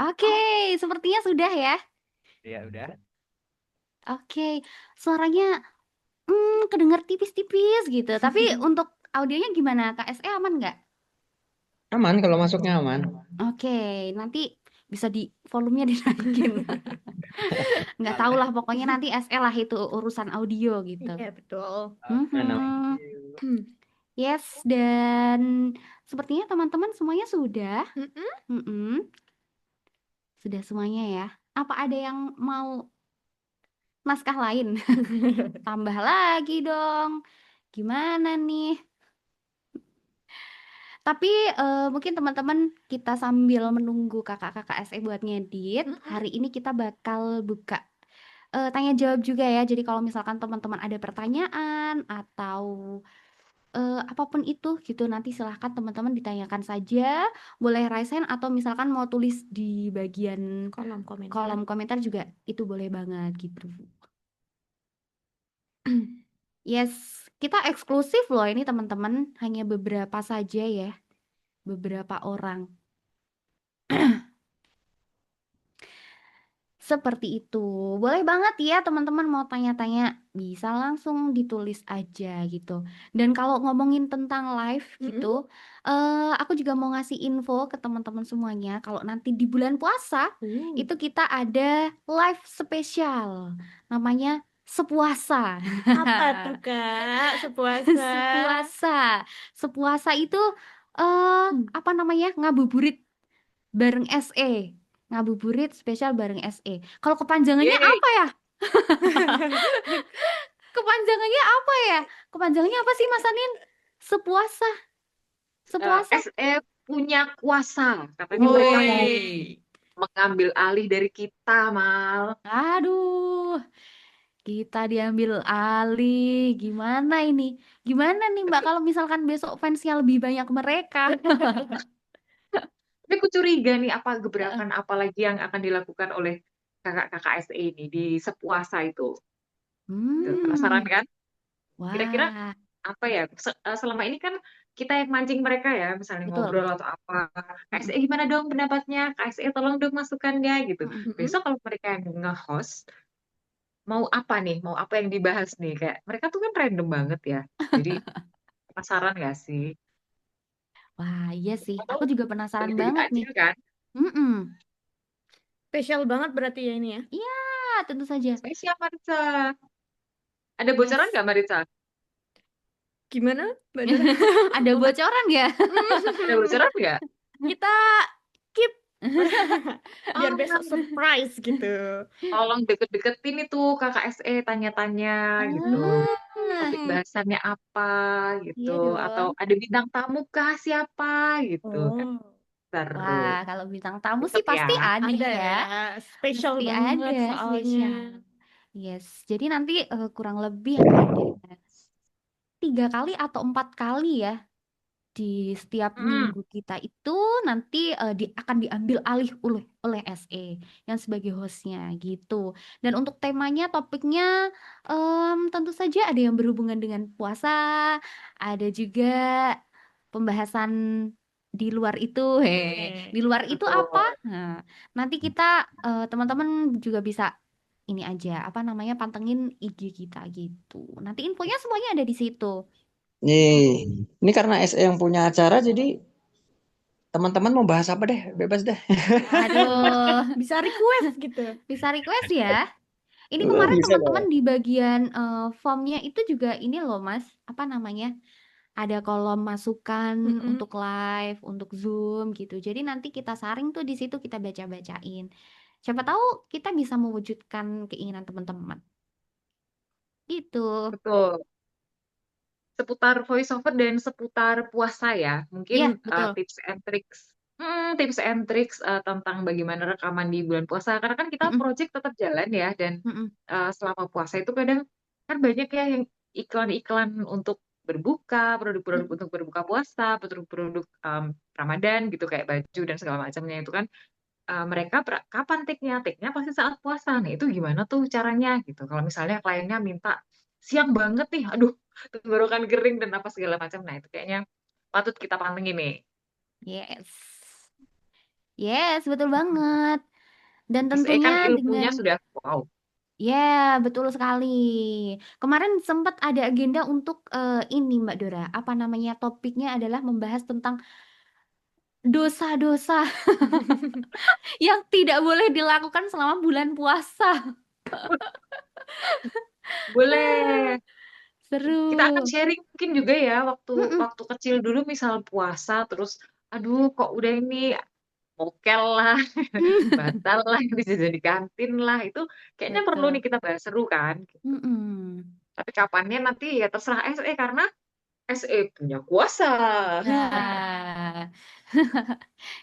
Oke, sepertinya sudah ya. Ya udah. Oke, suaranya kedenger tipis-tipis gitu. Tapi untuk audionya gimana? Kak SE aman nggak? Aman, kalau masuknya aman. Oke, nanti bisa di volumenya dinaikin. Nggak tahu lah, pokoknya nanti SE lah itu urusan audio gitu. Iya, betul. Yes, dan sepertinya teman-teman semuanya sudah. Sudah semuanya ya. Apa ada yang mau naskah lain? Tambah lagi dong. Gimana nih? Tapi mungkin teman-teman kita sambil menunggu kakak-kakak SE buat ngedit, hari ini kita bakal buka tanya jawab juga ya. Jadi kalau misalkan teman-teman ada pertanyaan atau apapun itu gitu, nanti silahkan teman-teman ditanyakan saja. Boleh raise hand atau misalkan mau tulis di bagian kolom komentar juga itu boleh banget gitu. Yes, kita eksklusif loh ini teman-teman, hanya beberapa saja ya. Beberapa orang. Seperti itu. Boleh banget ya teman-teman mau tanya-tanya, bisa langsung ditulis aja gitu. Dan kalau ngomongin tentang live gitu, aku juga mau ngasih info ke teman-teman semuanya. Kalau nanti di bulan puasa, itu kita ada live spesial. Namanya Sepuasa. Apa tuh Kak? Sepuasa. Sepuasa itu apa namanya? Ngabuburit bareng SE. Ngabuburit spesial bareng SE. Kalau kepanjangannya apa ya? Kepanjangannya apa ya? Kepanjangannya apa sih Mas Anin? Sepuasa. SE punya kuasa. Katanya mereka mau mengambil alih dari kita, Mal. Aduh. Kita diambil alih. Gimana ini? Gimana nih Mbak kalau misalkan besok fansnya lebih banyak mereka? Tapi aku curiga nih apa Heeh. gebrakan apa lagi yang akan dilakukan oleh kakak-kakak SE ini di sepuasa itu. Tuh, penasaran kan? Kira-kira Wah, apa ya? Selama ini kan kita yang mancing mereka ya, misalnya betul. ngobrol atau apa. KSE Mm-mm. gimana dong pendapatnya? KSE tolong dong masukannya gitu. Mm-mm. Besok kalau mereka yang nge-host, mau apa nih? Mau apa yang dibahas nih? Kayak mereka tuh kan random banget ya. Jadi penasaran gak sih? Wah, iya sih. Atau Aku juga penasaran bagi-bagi banget nih. takjil kan? Mm-mm. Spesial banget berarti ya ini ya. Iya, tentu saja. Spesial Maritza. Ada bocoran Yes. nggak Maritza? Gimana, Mbak Dora? Ada bocoran ya? Ada bocoran nggak? Kita keep biar Oh, besok surprise gitu. tolong deket-deketin itu kakak SE tanya-tanya gitu. Topik Ah, bahasannya apa gitu. iya Atau dong. ada bintang tamu kah siapa gitu. Kan Oh, seru. Wah, kalau bintang tamu sih Tetep ya. pasti ada ada ya. ya. Spesial Pasti banget ada soalnya. spesial. Yes, jadi nanti kurang lebih ada 3 kali atau 4 kali ya di setiap Mm-mm. minggu kita itu nanti akan diambil alih oleh SE yang sebagai hostnya gitu. Dan untuk temanya, topiknya tentu saja ada yang berhubungan dengan puasa, ada juga pembahasan di luar itu. Di luar itu apa? Betul. Nah, nanti kita teman-teman juga bisa ini aja apa namanya pantengin IG kita gitu. Nanti infonya semuanya ada di situ. Ini karena SE yang punya acara, jadi teman-teman mau bahas apa deh, bebas deh. Aduh, Bisa request gitu. bisa request ya. Ini kemarin Bisa teman-teman dong. di bagian formnya itu juga ini loh Mas, apa namanya? Ada kolom masukan Mm-mm. untuk live, untuk Zoom gitu. Jadi nanti kita saring tuh di situ kita baca-bacain. Siapa tahu kita bisa mewujudkan keinginan teman-teman. Gitu. Betul. Seputar voiceover dan seputar puasa ya. Mungkin Iya, betul. tips and tricks tentang bagaimana rekaman di bulan puasa. Karena kan kita Mm-mm. project tetap jalan ya dan Mm-mm. selama puasa itu kadang kan banyak ya yang iklan-iklan untuk berbuka, produk-produk untuk berbuka puasa, produk-produk Ramadan gitu kayak baju dan segala macamnya itu kan mereka kapan take-nya? Take-nya pasti saat puasa. Nah, itu gimana tuh caranya gitu. Kalau misalnya kliennya minta siang banget nih, aduh, tenggorokan kering dan apa segala macam. Nah, itu kayaknya patut kita pantengin nih. Yes. Yes, betul banget. Dan SE tentunya kan ilmunya dengan sudah wow. ya, betul sekali. Kemarin sempat ada agenda untuk ini Mbak Dora, apa namanya topiknya adalah membahas tentang dosa-dosa yang tidak boleh dilakukan selama bulan puasa. Boleh. Kita akan Seru. sharing mungkin juga ya waktu Mm-mm. waktu kecil dulu misal puasa terus aduh kok udah ini mokel lah, batal lah, dijajan di kantin lah. Itu kayaknya perlu Betul. nih kita bahas seru kan. Mm-mm. Tapi kapannya nanti ya terserah SE karena SE punya kuasa. Nah,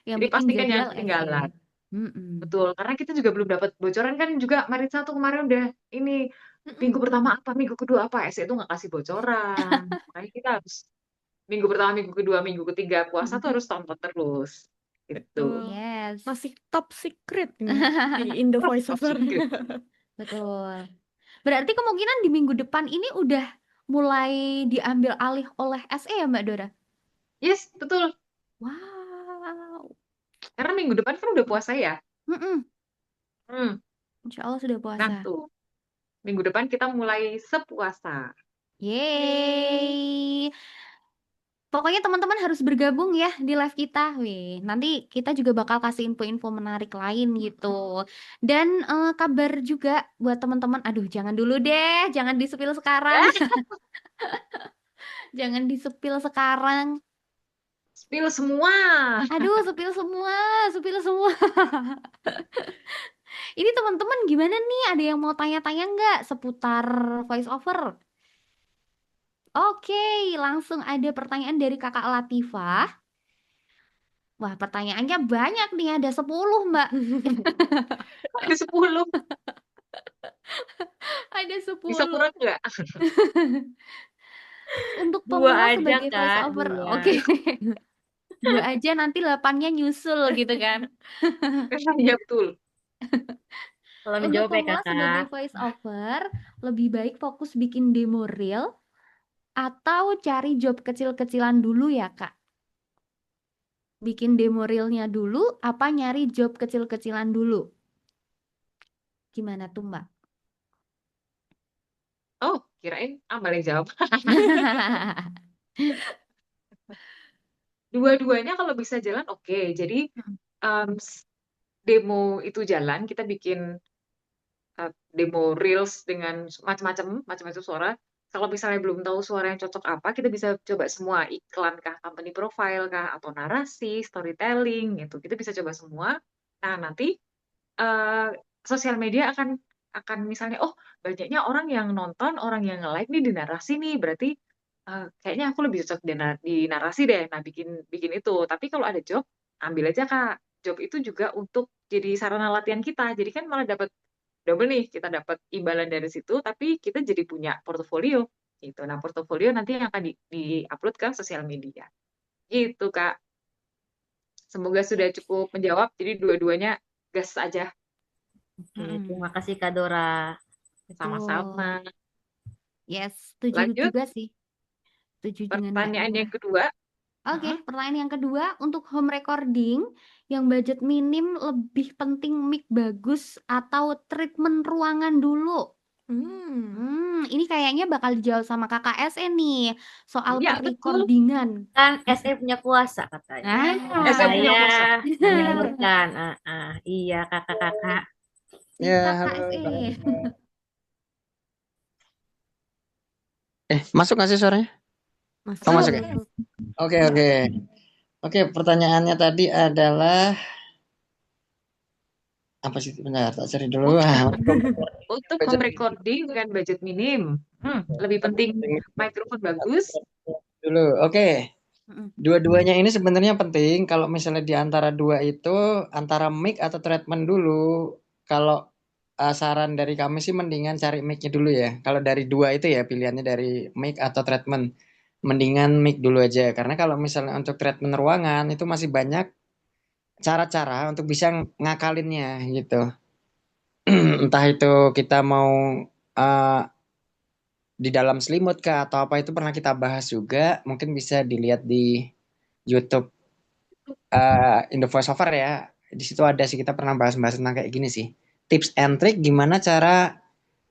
yang Jadi bikin pastikan jangan jadwal SE. ketinggalan. Mm-mm. Betul, karena kita juga belum dapat bocoran kan juga Maritza tuh kemarin udah ini minggu Mm-mm. pertama apa, minggu kedua apa, SE itu nggak kasih bocoran. Makanya kita harus minggu pertama, minggu kedua, minggu ketiga puasa tuh harus tonton terus. Gitu. Betul. Yes. Masih top secret ini di Indo Top Voiceover. secret. Betul. Berarti kemungkinan di minggu depan ini udah mulai diambil alih oleh SE ya Mbak Dora? Yes, betul. Wow. Karena minggu depan kan udah puasa ya. Mm-mm. Hmm. Insya Allah sudah Nah puasa. tuh, minggu depan kita mulai sepuasa. Yeay. Pokoknya teman-teman harus bergabung ya di live kita. Wih, nanti kita juga bakal kasih info-info menarik lain gitu. Dan kabar juga buat teman-teman. Aduh, jangan dulu deh, jangan di-spill sekarang. Jangan di-spill sekarang. Spill semua. Aduh, spill semua, spill semua. Ini teman-teman gimana nih? Ada yang mau tanya-tanya nggak seputar voice over? Oke, langsung ada pertanyaan dari Kakak Latifah. Wah, pertanyaannya banyak nih, ada 10, Mbak. Ada 10. Ada ada Bisa 10. kurang nggak? Untuk 2 pemula aja, sebagai voice Kak, over, 2. oke. 2 aja nanti 8-nya nyusul gitu kan. Iya betul. Tolong Untuk dijawab ya, pemula sebagai Kakak. voice over, lebih baik fokus bikin demo reel atau cari job kecil-kecilan dulu ya, Kak? Bikin demo reelnya dulu apa nyari job kecil-kecilan dulu? Gimana tuh, Mbak? Oh, kirain Amal yang jawab. Dua-duanya kalau bisa jalan oke. Jadi demo itu jalan, kita bikin demo reels dengan macam-macam suara. Kalau misalnya belum tahu suara yang cocok apa, kita bisa coba semua, iklan kah, company profile kah, atau narasi, storytelling gitu. Kita bisa coba semua. Nah, nanti sosial media akan misalnya, oh banyaknya orang yang nonton, orang yang nge-like nih di narasi nih, berarti kayaknya aku lebih cocok di narasi deh. Nah, bikin itu. Tapi kalau ada job, ambil aja Kak. Job itu juga untuk jadi sarana latihan kita. Jadi kan malah dapat double nih, kita dapat imbalan dari situ, tapi kita jadi punya portofolio gitu. Nah, portofolio nanti yang akan di-upload ke sosial media. Gitu, Kak. Semoga sudah cukup menjawab. Jadi dua-duanya gas aja. Oke, terima kasih Kak Dora. Sama-sama. Yes, setuju Lanjut, juga sih. Setuju dengan Mbak pertanyaan Dora. yang kedua. Oke, pertanyaan yang kedua untuk home recording yang budget minim lebih penting mic bagus atau treatment ruangan dulu? Ini kayaknya bakal dijawab sama Kakak SE nih soal Iya, betul. per-recordingan. Kan SE punya kuasa katanya. SE punya kuasa. Saya menyalurkan. Iya, kakak-kakak. Ya, Kakak halo SE. Kak. Masuk nggak sih suaranya? Oh, masuk ya? Oke. Oke, pertanyaannya tadi adalah apa sih? Bentar, tak cari dulu. Untuk home recording dengan budget minim, lebih penting mikrofon bagus. Dulu, oke. Dua-duanya ini sebenarnya penting. Kalau misalnya di antara dua itu, antara mic atau treatment dulu. Kalau saran dari kami sih mendingan cari mic-nya dulu ya. Kalau dari dua itu ya pilihannya dari mic atau treatment. Mendingan mic dulu aja. Karena kalau misalnya untuk treatment ruangan itu masih banyak cara-cara untuk bisa ngakalinnya gitu. Entah itu kita mau di dalam selimut kah atau apa itu pernah kita bahas juga. Mungkin bisa dilihat di YouTube Indo Voiceover ya. Di situ ada sih kita pernah bahas-bahas tentang kayak gini sih. Tips and trick gimana cara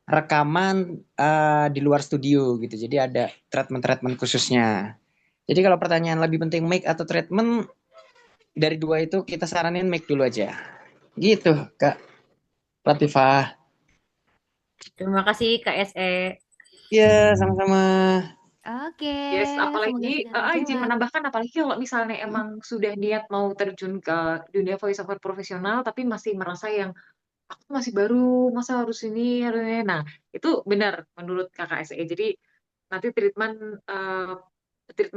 rekaman di luar studio gitu. Jadi ada treatment-treatment khususnya. Jadi kalau pertanyaan lebih penting mic atau treatment dari dua itu kita saranin mic dulu aja. Gitu, Kak Latifah. Terima kasih Kak SE. Iya, sama-sama. Oke, Yes, semoga apalagi segera izin terjawab. menambahkan, apalagi kalau misalnya emang sudah niat mau terjun ke dunia voiceover profesional, tapi masih merasa yang aku masih baru, masa harus ini, harus ini. Nah, itu benar menurut Kakak SE. Jadi nanti treatment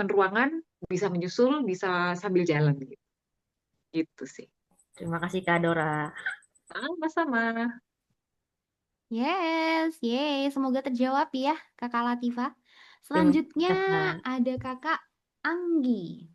ruangan bisa menyusul, bisa sambil jalan gitu. Gitu sih. Terima kasih Kak Dora. Sama-sama. Yes, yeay, semoga terjawab ya Kakak Latifah. Terima kasih, Selanjutnya Kakak. ada Kakak Anggi.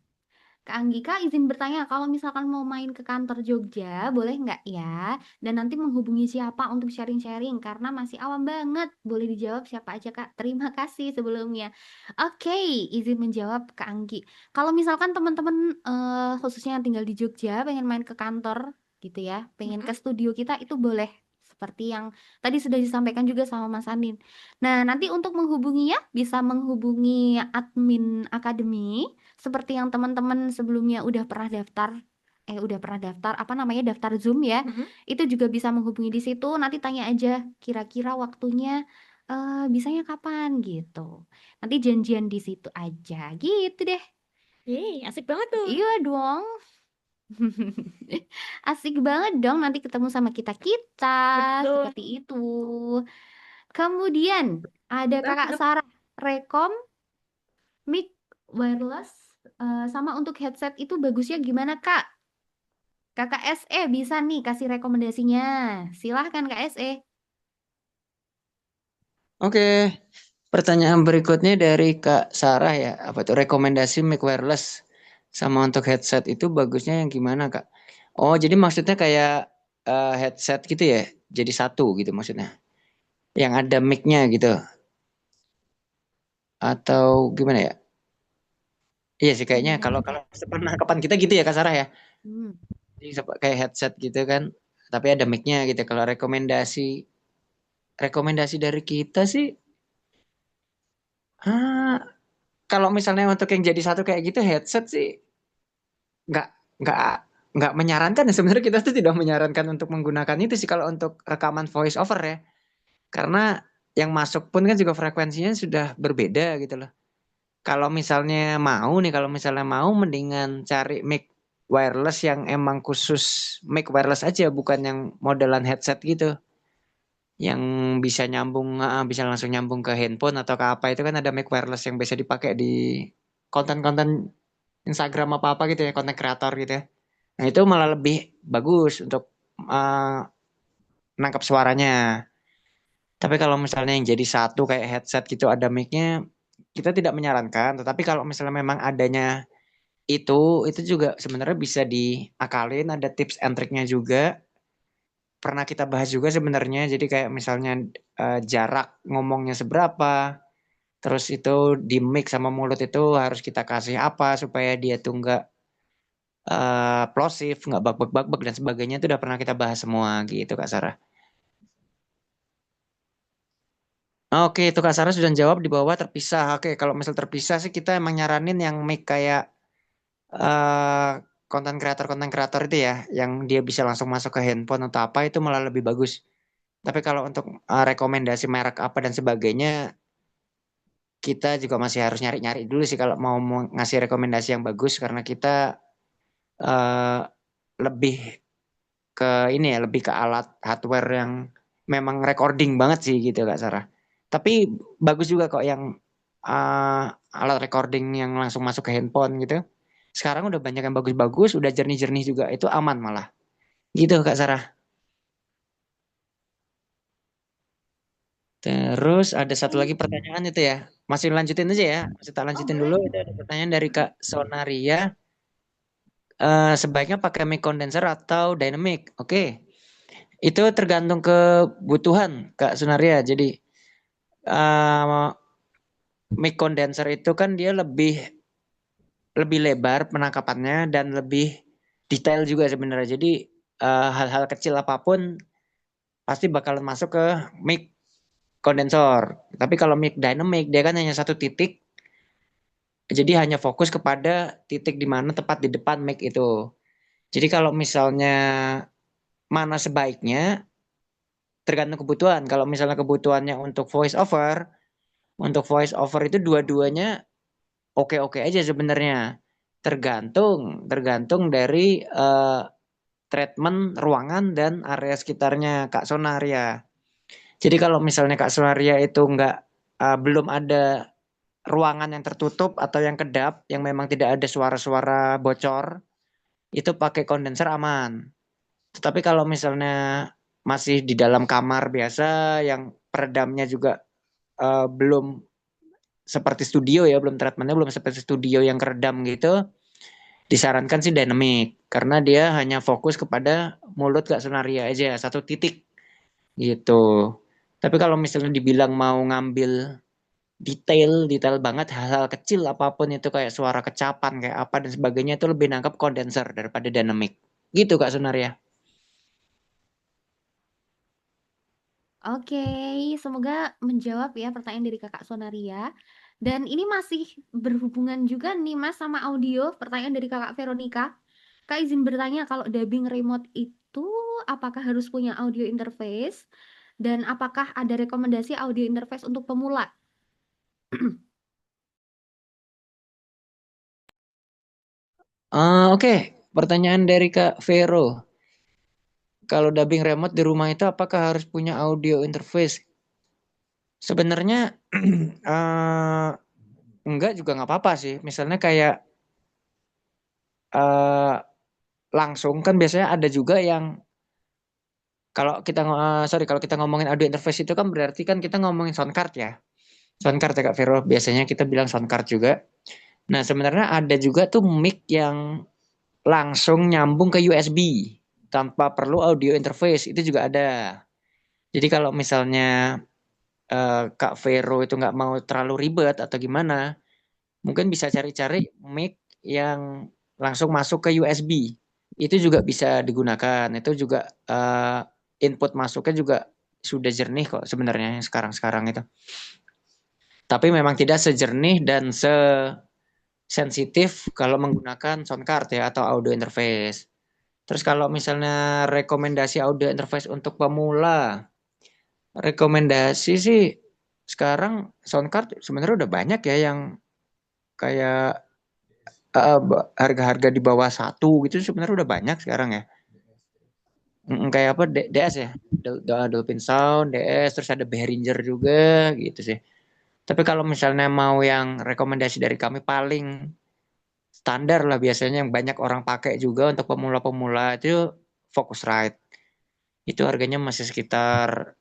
Kak Anggi, Kak izin bertanya, kalau misalkan mau main ke kantor Jogja, boleh nggak ya? Dan nanti menghubungi siapa untuk sharing-sharing? Karena masih awam banget. Boleh dijawab siapa aja, Kak? Terima kasih sebelumnya. Oke, izin menjawab Kak Anggi. Kalau misalkan teman-teman khususnya yang tinggal di Jogja, pengen main ke kantor gitu ya, pengen ke studio kita, itu boleh. Seperti yang tadi sudah disampaikan juga sama Mas Andin. Nah, nanti untuk menghubunginya bisa menghubungi admin akademi seperti yang teman-teman sebelumnya udah pernah daftar apa namanya daftar Zoom ya. Itu juga bisa menghubungi di situ. Nanti tanya aja kira-kira waktunya bisanya kapan gitu. Nanti janjian di situ aja gitu deh. Yeay, asik banget tuh. Iya dong. Asik banget dong nanti ketemu sama kita-kita Betul. seperti itu. Kemudian ada Kakak Sarah rekom mic wireless sama untuk headset itu bagusnya gimana Kak? Kakak SE bisa nih kasih rekomendasinya. Silahkan Kak SE. Oke, pertanyaan berikutnya dari Kak Sarah ya. Apa tuh rekomendasi mic wireless sama untuk headset itu bagusnya yang gimana, Kak? Oh, jadi maksudnya kayak headset gitu ya? Jadi satu gitu maksudnya. Yang ada mic-nya gitu. Atau gimana ya? Iya sih kayaknya kalau penangkapan kita gitu ya Kak Sarah ya. Hmm. Jadi kayak headset gitu kan. Tapi ada mic-nya gitu. Kalau rekomendasi dari kita sih kalau misalnya untuk yang jadi satu kayak gitu headset sih nggak nggak nggak menyarankan ya sebenarnya kita tuh tidak menyarankan untuk menggunakan itu sih kalau untuk rekaman voice over ya karena yang masuk pun kan juga frekuensinya sudah berbeda gitu loh. Kalau misalnya mau mendingan cari mic wireless yang emang khusus mic wireless aja bukan yang modelan headset gitu yang bisa bisa langsung nyambung ke handphone atau ke apa itu kan ada mic wireless yang bisa dipakai di konten-konten Instagram apa-apa gitu ya, konten kreator gitu ya. Nah, itu malah lebih bagus untuk nangkap suaranya. Tapi kalau misalnya yang jadi satu kayak headset gitu ada mic-nya, kita tidak menyarankan. Tetapi kalau misalnya memang adanya itu juga sebenarnya bisa diakalin, ada tips and triknya juga. Pernah kita bahas juga sebenarnya. Jadi kayak misalnya jarak ngomongnya seberapa, terus itu di mic sama mulut itu harus kita kasih apa supaya dia tuh nggak plosif, nggak bak-bak dan sebagainya itu udah pernah kita bahas semua gitu Kak Sarah. Oke, itu Kak Sarah sudah jawab di bawah terpisah. Oke, kalau misal terpisah sih kita emang nyaranin yang mic kayak eh konten kreator itu ya, yang dia bisa langsung masuk ke handphone atau apa itu malah lebih bagus. Tapi kalau untuk rekomendasi merek apa dan sebagainya, kita juga masih harus nyari-nyari dulu sih kalau mau ngasih rekomendasi yang bagus karena kita eh lebih ke ini ya, lebih ke alat hardware yang memang recording banget sih gitu Kak Sarah. Tapi bagus juga kok yang alat recording yang langsung masuk ke handphone gitu. Sekarang udah banyak yang bagus-bagus, udah jernih-jernih juga, itu aman malah. Gitu Kak Sarah. Terus ada satu lagi pertanyaan itu ya. Masih lanjutin aja ya. Masih tak lanjutin dulu. Itu ada pertanyaan dari Kak Sonaria. Sebaiknya pakai mic condenser atau dynamic? Oke. Itu tergantung kebutuhan Kak Sonaria. Jadi mic condenser itu kan dia lebih lebar penangkapannya dan lebih detail juga sebenarnya. Jadi hal-hal kecil apapun pasti bakalan masuk ke mic kondensor. Tapi kalau mic dynamic dia kan hanya satu titik. Jadi hanya fokus kepada titik di mana tepat di depan mic itu. Jadi kalau misalnya mana sebaiknya tergantung kebutuhan. Kalau misalnya kebutuhannya untuk voice over itu dua-duanya oke-oke aja sebenarnya. Tergantung dari treatment ruangan dan area sekitarnya Kak Sonaria. Jadi kalau misalnya Kak Sonaria itu belum ada ruangan yang tertutup atau yang kedap, yang memang tidak ada suara-suara bocor, itu pakai kondenser aman. Tetapi kalau misalnya masih di dalam kamar biasa, yang peredamnya juga belum seperti studio ya, treatmentnya belum seperti studio yang keredam gitu, disarankan sih dynamic karena dia hanya fokus kepada mulut Kak Sonaria aja satu titik gitu. Tapi kalau misalnya dibilang mau ngambil detail banget hal-hal kecil apapun itu kayak suara kecapan kayak apa dan sebagainya itu lebih nangkep kondenser daripada dynamic. Gitu Kak Sonaria. Oke, semoga menjawab ya pertanyaan dari Kakak Sonaria. Dan ini masih berhubungan juga nih Mas sama audio, pertanyaan dari Kakak Veronica. Kak izin bertanya, kalau dubbing remote itu apakah harus punya audio interface? Dan apakah ada rekomendasi audio interface untuk pemula? Oke, pertanyaan dari Kak Vero. Kalau dubbing remote di rumah itu apakah harus punya audio interface? Sebenarnya enggak juga nggak apa-apa sih. Misalnya kayak langsung kan biasanya ada juga yang Kalau kita kalau kita ngomongin audio interface itu kan berarti kan kita ngomongin sound card ya. Sound card ya Kak Vero, biasanya kita bilang sound card juga. Nah, sebenarnya ada juga tuh mic yang langsung nyambung ke USB tanpa perlu audio interface, itu juga ada. Jadi kalau misalnya Kak Vero itu nggak mau terlalu ribet atau gimana, mungkin bisa cari-cari mic yang langsung masuk ke USB. Itu juga bisa digunakan. Itu juga input masuknya juga sudah jernih kok sebenarnya yang sekarang-sekarang itu. Tapi memang tidak sejernih dan sensitif kalau menggunakan sound card ya atau audio interface. Terus kalau misalnya rekomendasi audio interface untuk pemula, rekomendasi sih sekarang sound card sebenarnya udah banyak ya yang kayak harga-harga di bawah 1 gitu sebenarnya udah banyak sekarang ya. Kayak apa DS ya, Dolphin Sound, DS, terus ada Behringer juga gitu sih. Tapi kalau misalnya mau yang rekomendasi dari kami paling standar lah biasanya yang banyak orang pakai juga untuk pemula-pemula itu Focusrite. Itu harganya masih sekitar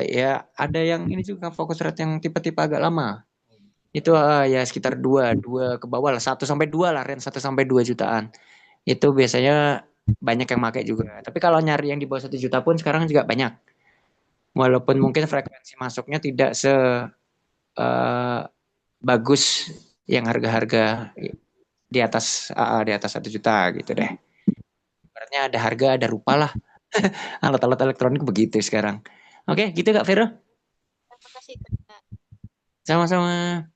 ya ada yang ini juga Focusrite yang tipe-tipe agak lama. Itu ya sekitar 2 ke bawah lah, 1 sampai 2 lah, range 1 sampai 2 jutaan. Itu biasanya banyak yang pakai juga. Tapi kalau nyari yang di bawah 1 juta pun sekarang juga banyak. Walaupun mungkin frekuensi masuknya tidak bagus yang harga-harga di atas 1 juta gitu deh. Ibaratnya ada harga ada rupa lah. Alat-alat elektronik begitu sekarang. Oke, gitu Kak Vero. Terima kasih, Kak. Sama-sama.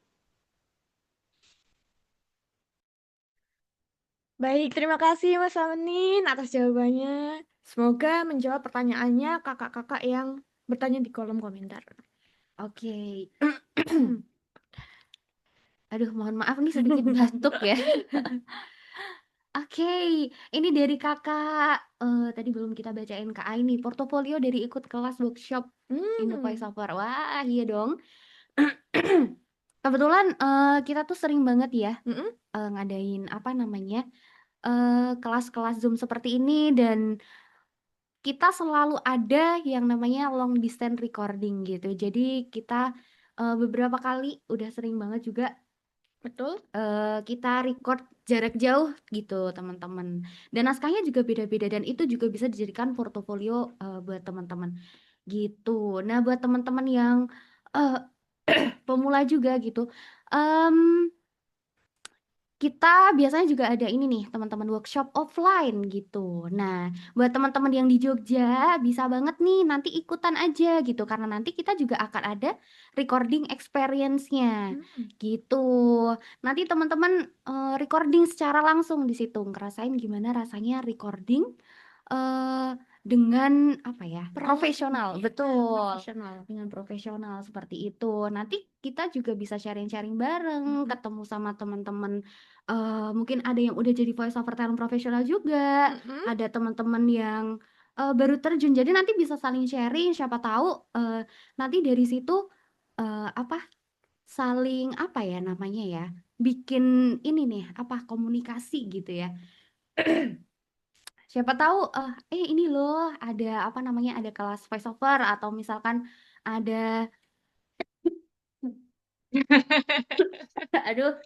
Baik, terima kasih Mas Aminin atas jawabannya. Semoga menjawab pertanyaannya kakak-kakak yang bertanya di kolom komentar. Oke. Aduh, mohon maaf nih sedikit batuk ya. Oke, ini dari kakak. Tadi belum kita bacain Kak Aini. Portofolio dari ikut kelas workshop Indo Voiceover. Wah, iya dong. Kebetulan kita tuh sering banget ya ngadain apa namanya kelas-kelas Zoom seperti ini dan kita selalu ada yang namanya long distance recording gitu. Jadi kita beberapa kali udah sering banget juga Betul. kita record jarak jauh gitu teman-teman. Dan naskahnya juga beda-beda dan itu juga bisa dijadikan portofolio buat teman-teman gitu. Nah buat teman-teman yang pemula juga gitu. Kita biasanya juga ada ini nih teman-teman workshop offline gitu. Nah, buat teman-teman yang di Jogja bisa banget nih nanti ikutan aja gitu karena nanti kita juga akan ada recording experience-nya gitu. Nanti teman-teman recording secara langsung di situ ngerasain gimana rasanya recording dengan apa ya profesional, betul, dengan profesional seperti itu. Nanti kita juga bisa sharing-sharing bareng, ketemu sama teman-teman. Mungkin ada yang udah jadi voice over talent profesional juga, ada teman-teman yang baru terjun. Jadi nanti bisa saling sharing. Siapa tahu nanti dari situ apa saling apa ya namanya ya, bikin ini nih apa komunikasi gitu ya. Siapa tahu ini loh ada apa namanya ada kelas voice over atau misalkan ada aduh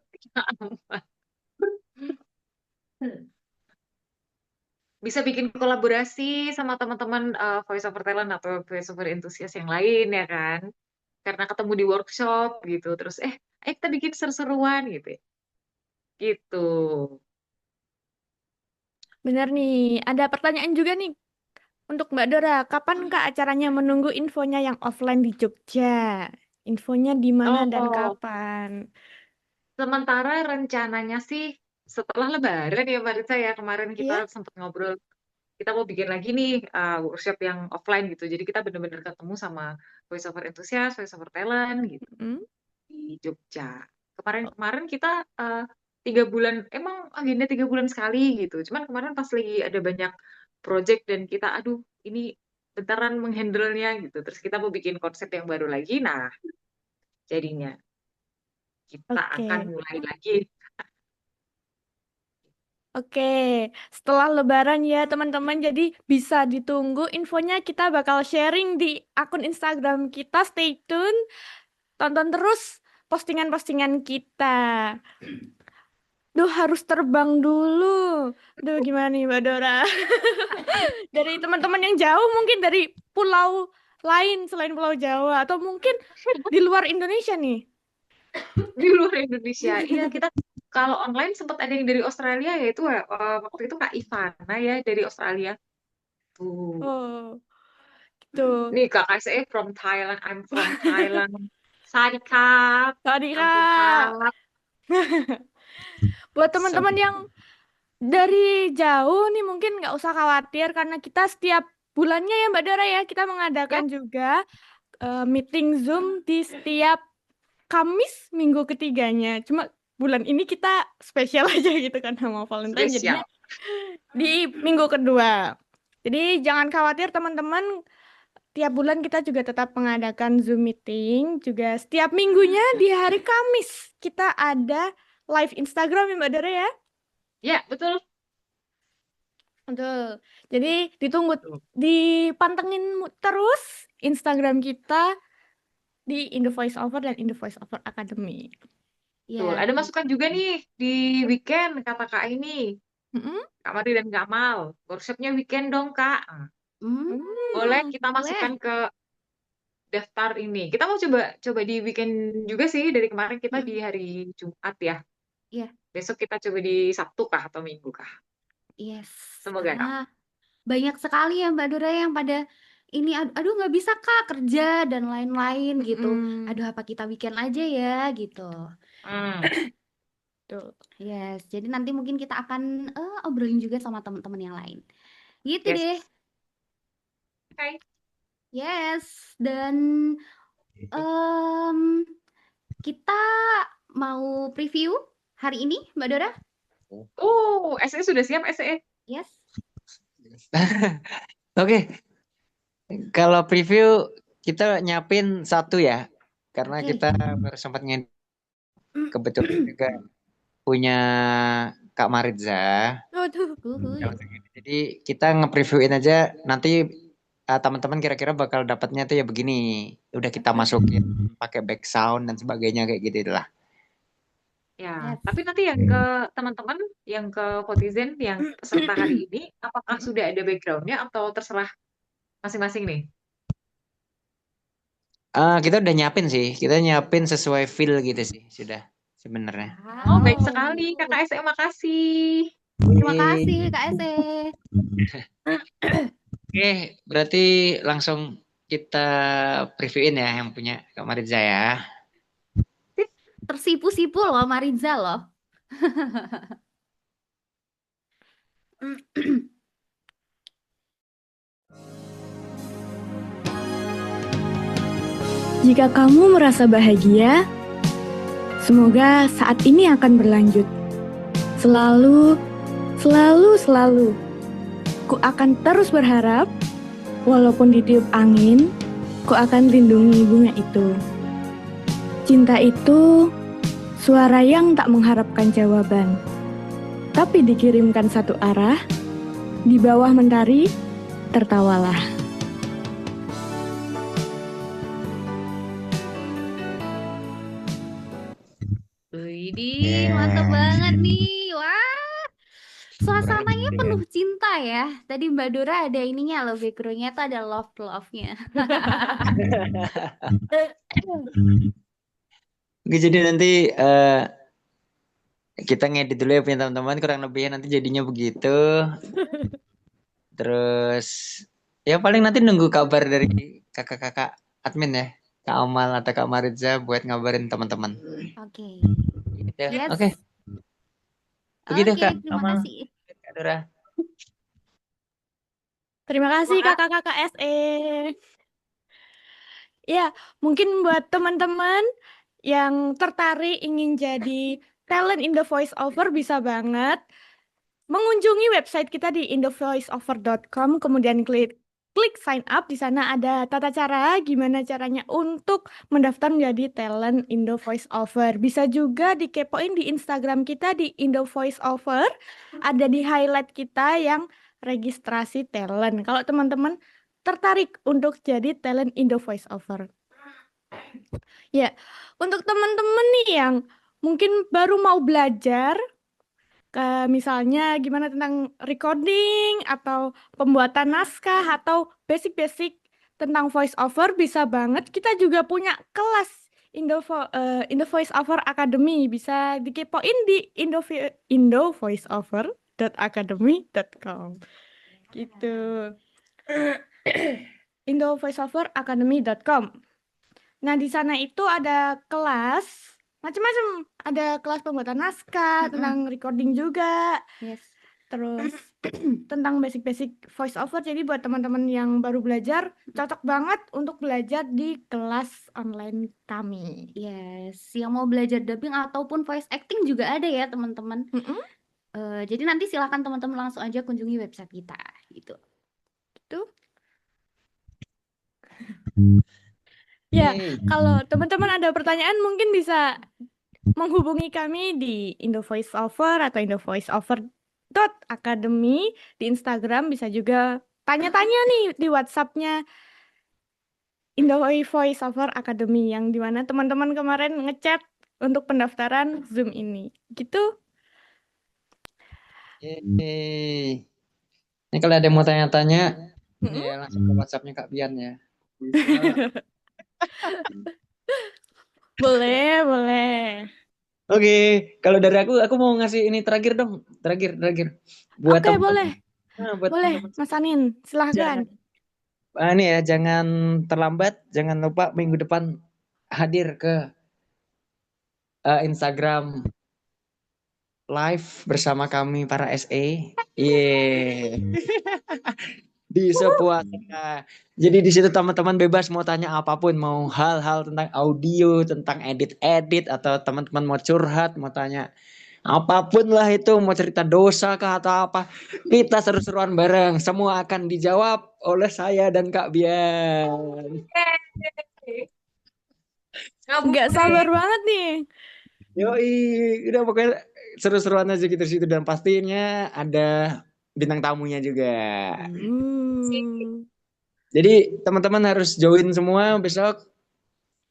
Bisa bikin kolaborasi sama teman-teman voice over talent atau voice over enthusiast yang lain ya kan, karena ketemu di workshop gitu terus ayo kita bikin seru-seruan gitu ya. Gitu. Benar nih, ada pertanyaan juga nih untuk Mbak Dora. Kapan Kak acaranya, menunggu infonya yang offline di Jogja? Infonya di mana dan kapan? Sementara rencananya sih setelah Lebaran ya Mbak Rita ya, kemarin kita sempat ngobrol kita mau bikin lagi nih workshop yang offline gitu. Jadi kita benar-benar ketemu sama voice over enthusiast, voice over talent gitu di Jogja. Kemarin kita 3 bulan, emang agenda 3 bulan sekali gitu. Cuman kemarin pas lagi ada banyak project dan kita, aduh ini bentaran menghandle-nya gitu. Terus kita mau bikin konsep yang baru lagi. Nah, jadinya kita akan mulai lagi. Oke, setelah Lebaran ya teman-teman, jadi bisa ditunggu infonya. Kita bakal sharing di akun Instagram kita. Stay tune, tonton terus postingan-postingan kita. Duh, harus terbang dulu. Duh, gimana nih Mbak Dora? Dari teman-teman yang jauh, mungkin dari pulau lain selain Pulau Jawa, atau mungkin di luar Indonesia nih. Di luar Indonesia. Iya, kita kalau online sempat ada yang dari Australia, yaitu waktu itu Kak Ivana ya dari Australia. Tuh. Oh, gitu. Nih Kak KSE from Thailand, I'm from Thailand. Sadikap, Sadikap. Ampun. Buat teman-teman yang dari jauh nih mungkin nggak usah khawatir karena kita setiap bulannya ya Mbak Dora ya kita mengadakan juga meeting Zoom di setiap Kamis minggu ketiganya. Cuma bulan ini kita spesial aja gitu kan sama Valentine jadinya di minggu kedua. Jadi jangan khawatir teman-teman, tiap bulan kita juga tetap mengadakan Zoom meeting juga setiap minggunya di hari Kamis kita ada live Instagram ya Mbak Dora ya. Ya, betul. Betul. Jadi ditunggu, dipantengin terus Instagram kita di In The Voice Over dan In The Voice Over Academy. Betul. Ada masukan juga nih di weekend kata Kak ini. Kak Mari dan Kak Mal. Workshopnya weekend dong Kak. Boleh kita masukkan ke daftar ini. Kita mau coba di weekend juga sih. Dari kemarin kita di hari Jumat ya. Iya. Besok kita coba di Sabtu kah atau Minggu kah? Yes. Semoga Kak. Karena banyak sekali ya Mbak Dora yang pada ini aduh nggak bisa Kak kerja dan lain-lain gitu. Aduh apa kita weekend aja ya gitu. Tuh. Yes, jadi nanti mungkin kita akan obrolin juga sama teman-teman yang lain. Gitu deh. Oke. Yes, dan kita mau preview hari ini Mbak Dora? SE sudah siap SE? Yes. Oke. Kalau preview kita nyiapin satu ya, karena kita baru sempat kebetulan juga punya Kak Maritza. Jadi kita nge-previewin aja nanti teman-teman kira-kira bakal dapatnya tuh ya begini. Udah kita masukin pakai back sound dan sebagainya kayak gitu lah. Ya, tapi nanti yang ke teman-teman, yang ke Votizen, yang peserta hari ini, apakah sudah ada background-nya atau terserah masing-masing nih? Kita udah nyiapin sih, kita nyiapin sesuai feel gitu sih, sudah sebenarnya. Oh, baik sekali, Kakak SE, makasih. Terima kasih Kak SE. Oke, berarti langsung kita previewin ya yang punya Kak Maritza ya. Tersipu-sipu loh Maritza loh. Jika kamu merasa bahagia, semoga saat ini akan berlanjut. Selalu, selalu, selalu. Ku akan terus berharap, walaupun ditiup angin, ku akan lindungi bunga itu. Cinta itu suara yang tak mengharapkan jawaban, tapi dikirimkan satu arah, di bawah mentari, tertawalah. Widih, mantap banget nih. Wah, suasananya penuh cinta ya. Tadi Mbak Dora ada ininya loh, background-nya tuh ada love-nya. Oke, jadi nanti kita ngedit dulu ya punya teman-teman, kurang lebihnya nanti jadinya begitu. Terus ya paling nanti nunggu kabar dari kakak-kakak admin ya, Kak Amal atau Kak Maritza buat ngabarin teman-teman. Oke. Yes. Oke. Begitu Kak Terima Amal. kasih. Kak Dora. Terima kasih kakak-kakak SE. Ya, mungkin buat teman-teman yang tertarik ingin jadi talent in the voice over bisa banget mengunjungi website kita di inthevoiceover.com, kemudian klik klik sign up. Di sana ada tata cara gimana caranya untuk mendaftar menjadi talent Indo Voice Over. Bisa juga dikepoin di Instagram kita di Indo Voice Over. Ada di highlight kita yang registrasi talent. Kalau teman-teman tertarik untuk jadi talent Indo Voice Over. Ya, untuk teman-teman nih yang mungkin baru mau belajar, misalnya gimana tentang recording atau pembuatan naskah atau basic-basic tentang voice over, bisa banget. Kita juga punya kelas Indo Voice Over Academy. Bisa dikepoin di indovoiceover.academy.com gitu. indovoiceoveracademy.com. Nah, di sana itu ada kelas macam-macam. Ada kelas pembuatan naskah, tentang recording juga. Yes. Terus tentang basic-basic voice over. Jadi buat teman-teman yang baru belajar, cocok banget untuk belajar di kelas online kami. Yes, yang mau belajar dubbing ataupun voice acting juga ada ya teman-teman. Jadi nanti silakan teman-teman langsung aja kunjungi website kita gitu. Gitu. Ya, kalau teman-teman ada pertanyaan mungkin bisa menghubungi kami di Indo Voice Over atau indovoiceover.academy di Instagram. Bisa juga tanya-tanya nih di WhatsApp-nya Indo Voice Over Academy yang dimana teman-teman kemarin ngechat untuk pendaftaran Zoom ini. Gitu. Yeay. Ini kalau ada yang mau tanya-tanya, ya langsung ke WhatsApp-nya Kak Bian ya. Boleh, boleh. Oke, kalau dari aku mau ngasih ini terakhir dong, terakhir. Buat Oke, boleh. buat Boleh, teman-teman. Mas Anin, silahkan. Ini ya, jangan terlambat, jangan lupa minggu depan hadir ke Instagram live bersama kami para SE. Di Sepuasnya. Jadi di situ teman-teman bebas mau tanya apapun, mau hal-hal tentang audio, tentang edit atau teman-teman mau curhat, mau tanya apapun lah itu, mau cerita dosa kah atau apa, kita seru-seruan bareng, semua akan dijawab oleh saya dan Kak Bian. Nggak sabar banget nih. Yoi, udah pokoknya seru-seruan aja gitu situ, dan pastinya ada bintang tamunya juga. Jadi teman-teman harus join semua besok.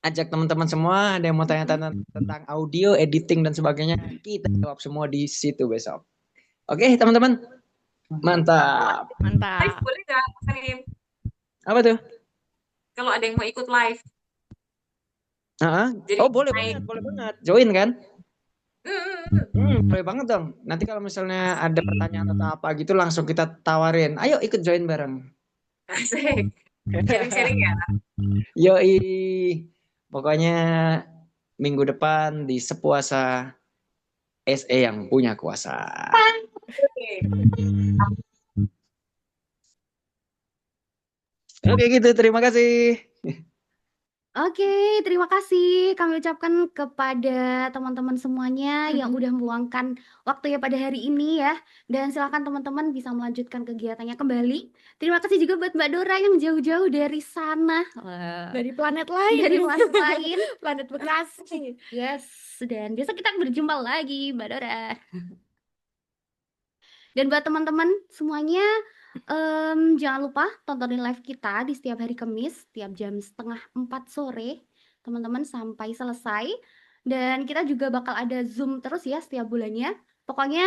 Ajak teman-teman semua, ada yang mau tanya-tanya tentang audio, editing dan sebagainya, kita jawab semua di situ besok. Oke, teman-teman. Mantap. Live boleh nggak, Mas Anin? Apa tuh? Kalau ada yang mau ikut live. Jadi Oh, boleh banget. Join kan? Boleh banget dong. Nanti kalau misalnya ada pertanyaan atau apa gitu, langsung kita tawarin. Ayo ikut join bareng. Asik. Sharing-sharing ya. Yoi. Pokoknya minggu depan di Sepuasa SE yang punya kuasa. Oke gitu, terima kasih. Oke, terima kasih kami ucapkan kepada teman-teman semuanya yang udah meluangkan waktu ya pada hari ini ya. Dan silakan teman-teman bisa melanjutkan kegiatannya kembali. Terima kasih juga buat Mbak Dora yang jauh-jauh dari sana. Dari planet lain. Dari planet lain. Planet Bekasi. Yes, dan besok kita berjumpa lagi Mbak Dora. Dan buat teman-teman semuanya, jangan lupa tontonin live kita di setiap hari Kamis, setiap jam 3:30 sore, teman-teman sampai selesai. Dan kita juga bakal ada Zoom terus ya setiap bulannya. Pokoknya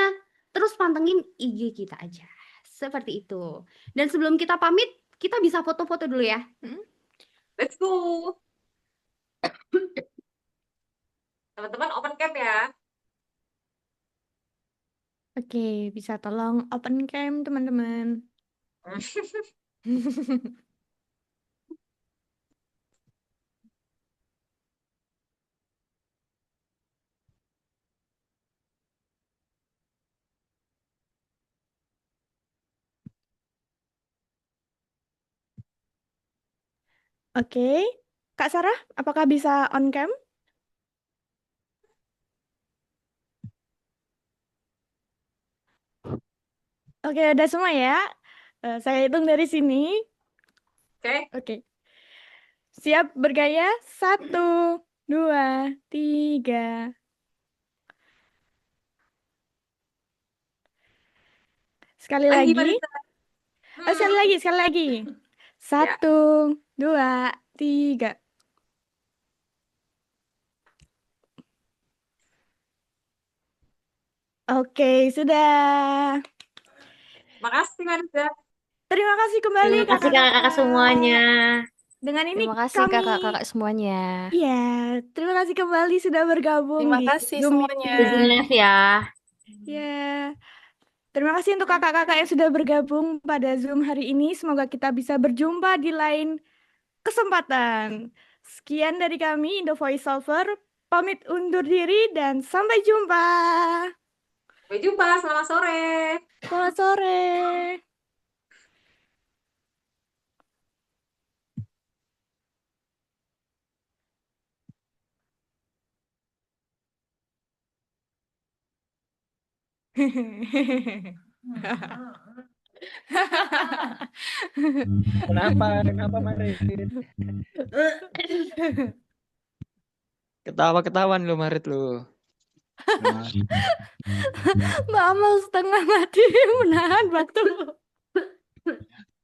terus pantengin IG kita aja. Seperti itu. Dan sebelum kita pamit, kita bisa foto-foto dulu ya. Let's go. Teman-teman open cam ya. Oke, bisa tolong open cam teman-teman. Oke, Kak Sarah, apakah bisa on cam? Oke, udah semua ya. Saya hitung dari sini. Oke. Oke. Siap bergaya? 1, 2, 3. Sekali Lagi, lagi. Marisa. Sekali lagi, sekali lagi. Ya. 1, 2, 3. Oke, sudah. Makasih, Marisa. Terima kasih kembali Terima kasih kakak-kakak kakak-kakak. semuanya. Dengan ini Terima kasih kami kakak-kakak semuanya. Iya, terima kasih kembali sudah bergabung Terima di kasih Zoom semuanya. meeting. Season live ya. Ya, terima kasih untuk kakak-kakak yang sudah bergabung pada Zoom hari ini. Semoga kita bisa berjumpa di lain kesempatan. Sekian dari kami, Indo Voice Over. Pamit undur diri dan sampai jumpa. Sampai jumpa, selamat sore. Selamat sore. Kenapa Marit? Ketawa-ketahuan lu Marit lu. Mbak Amal setengah mati menahan batu.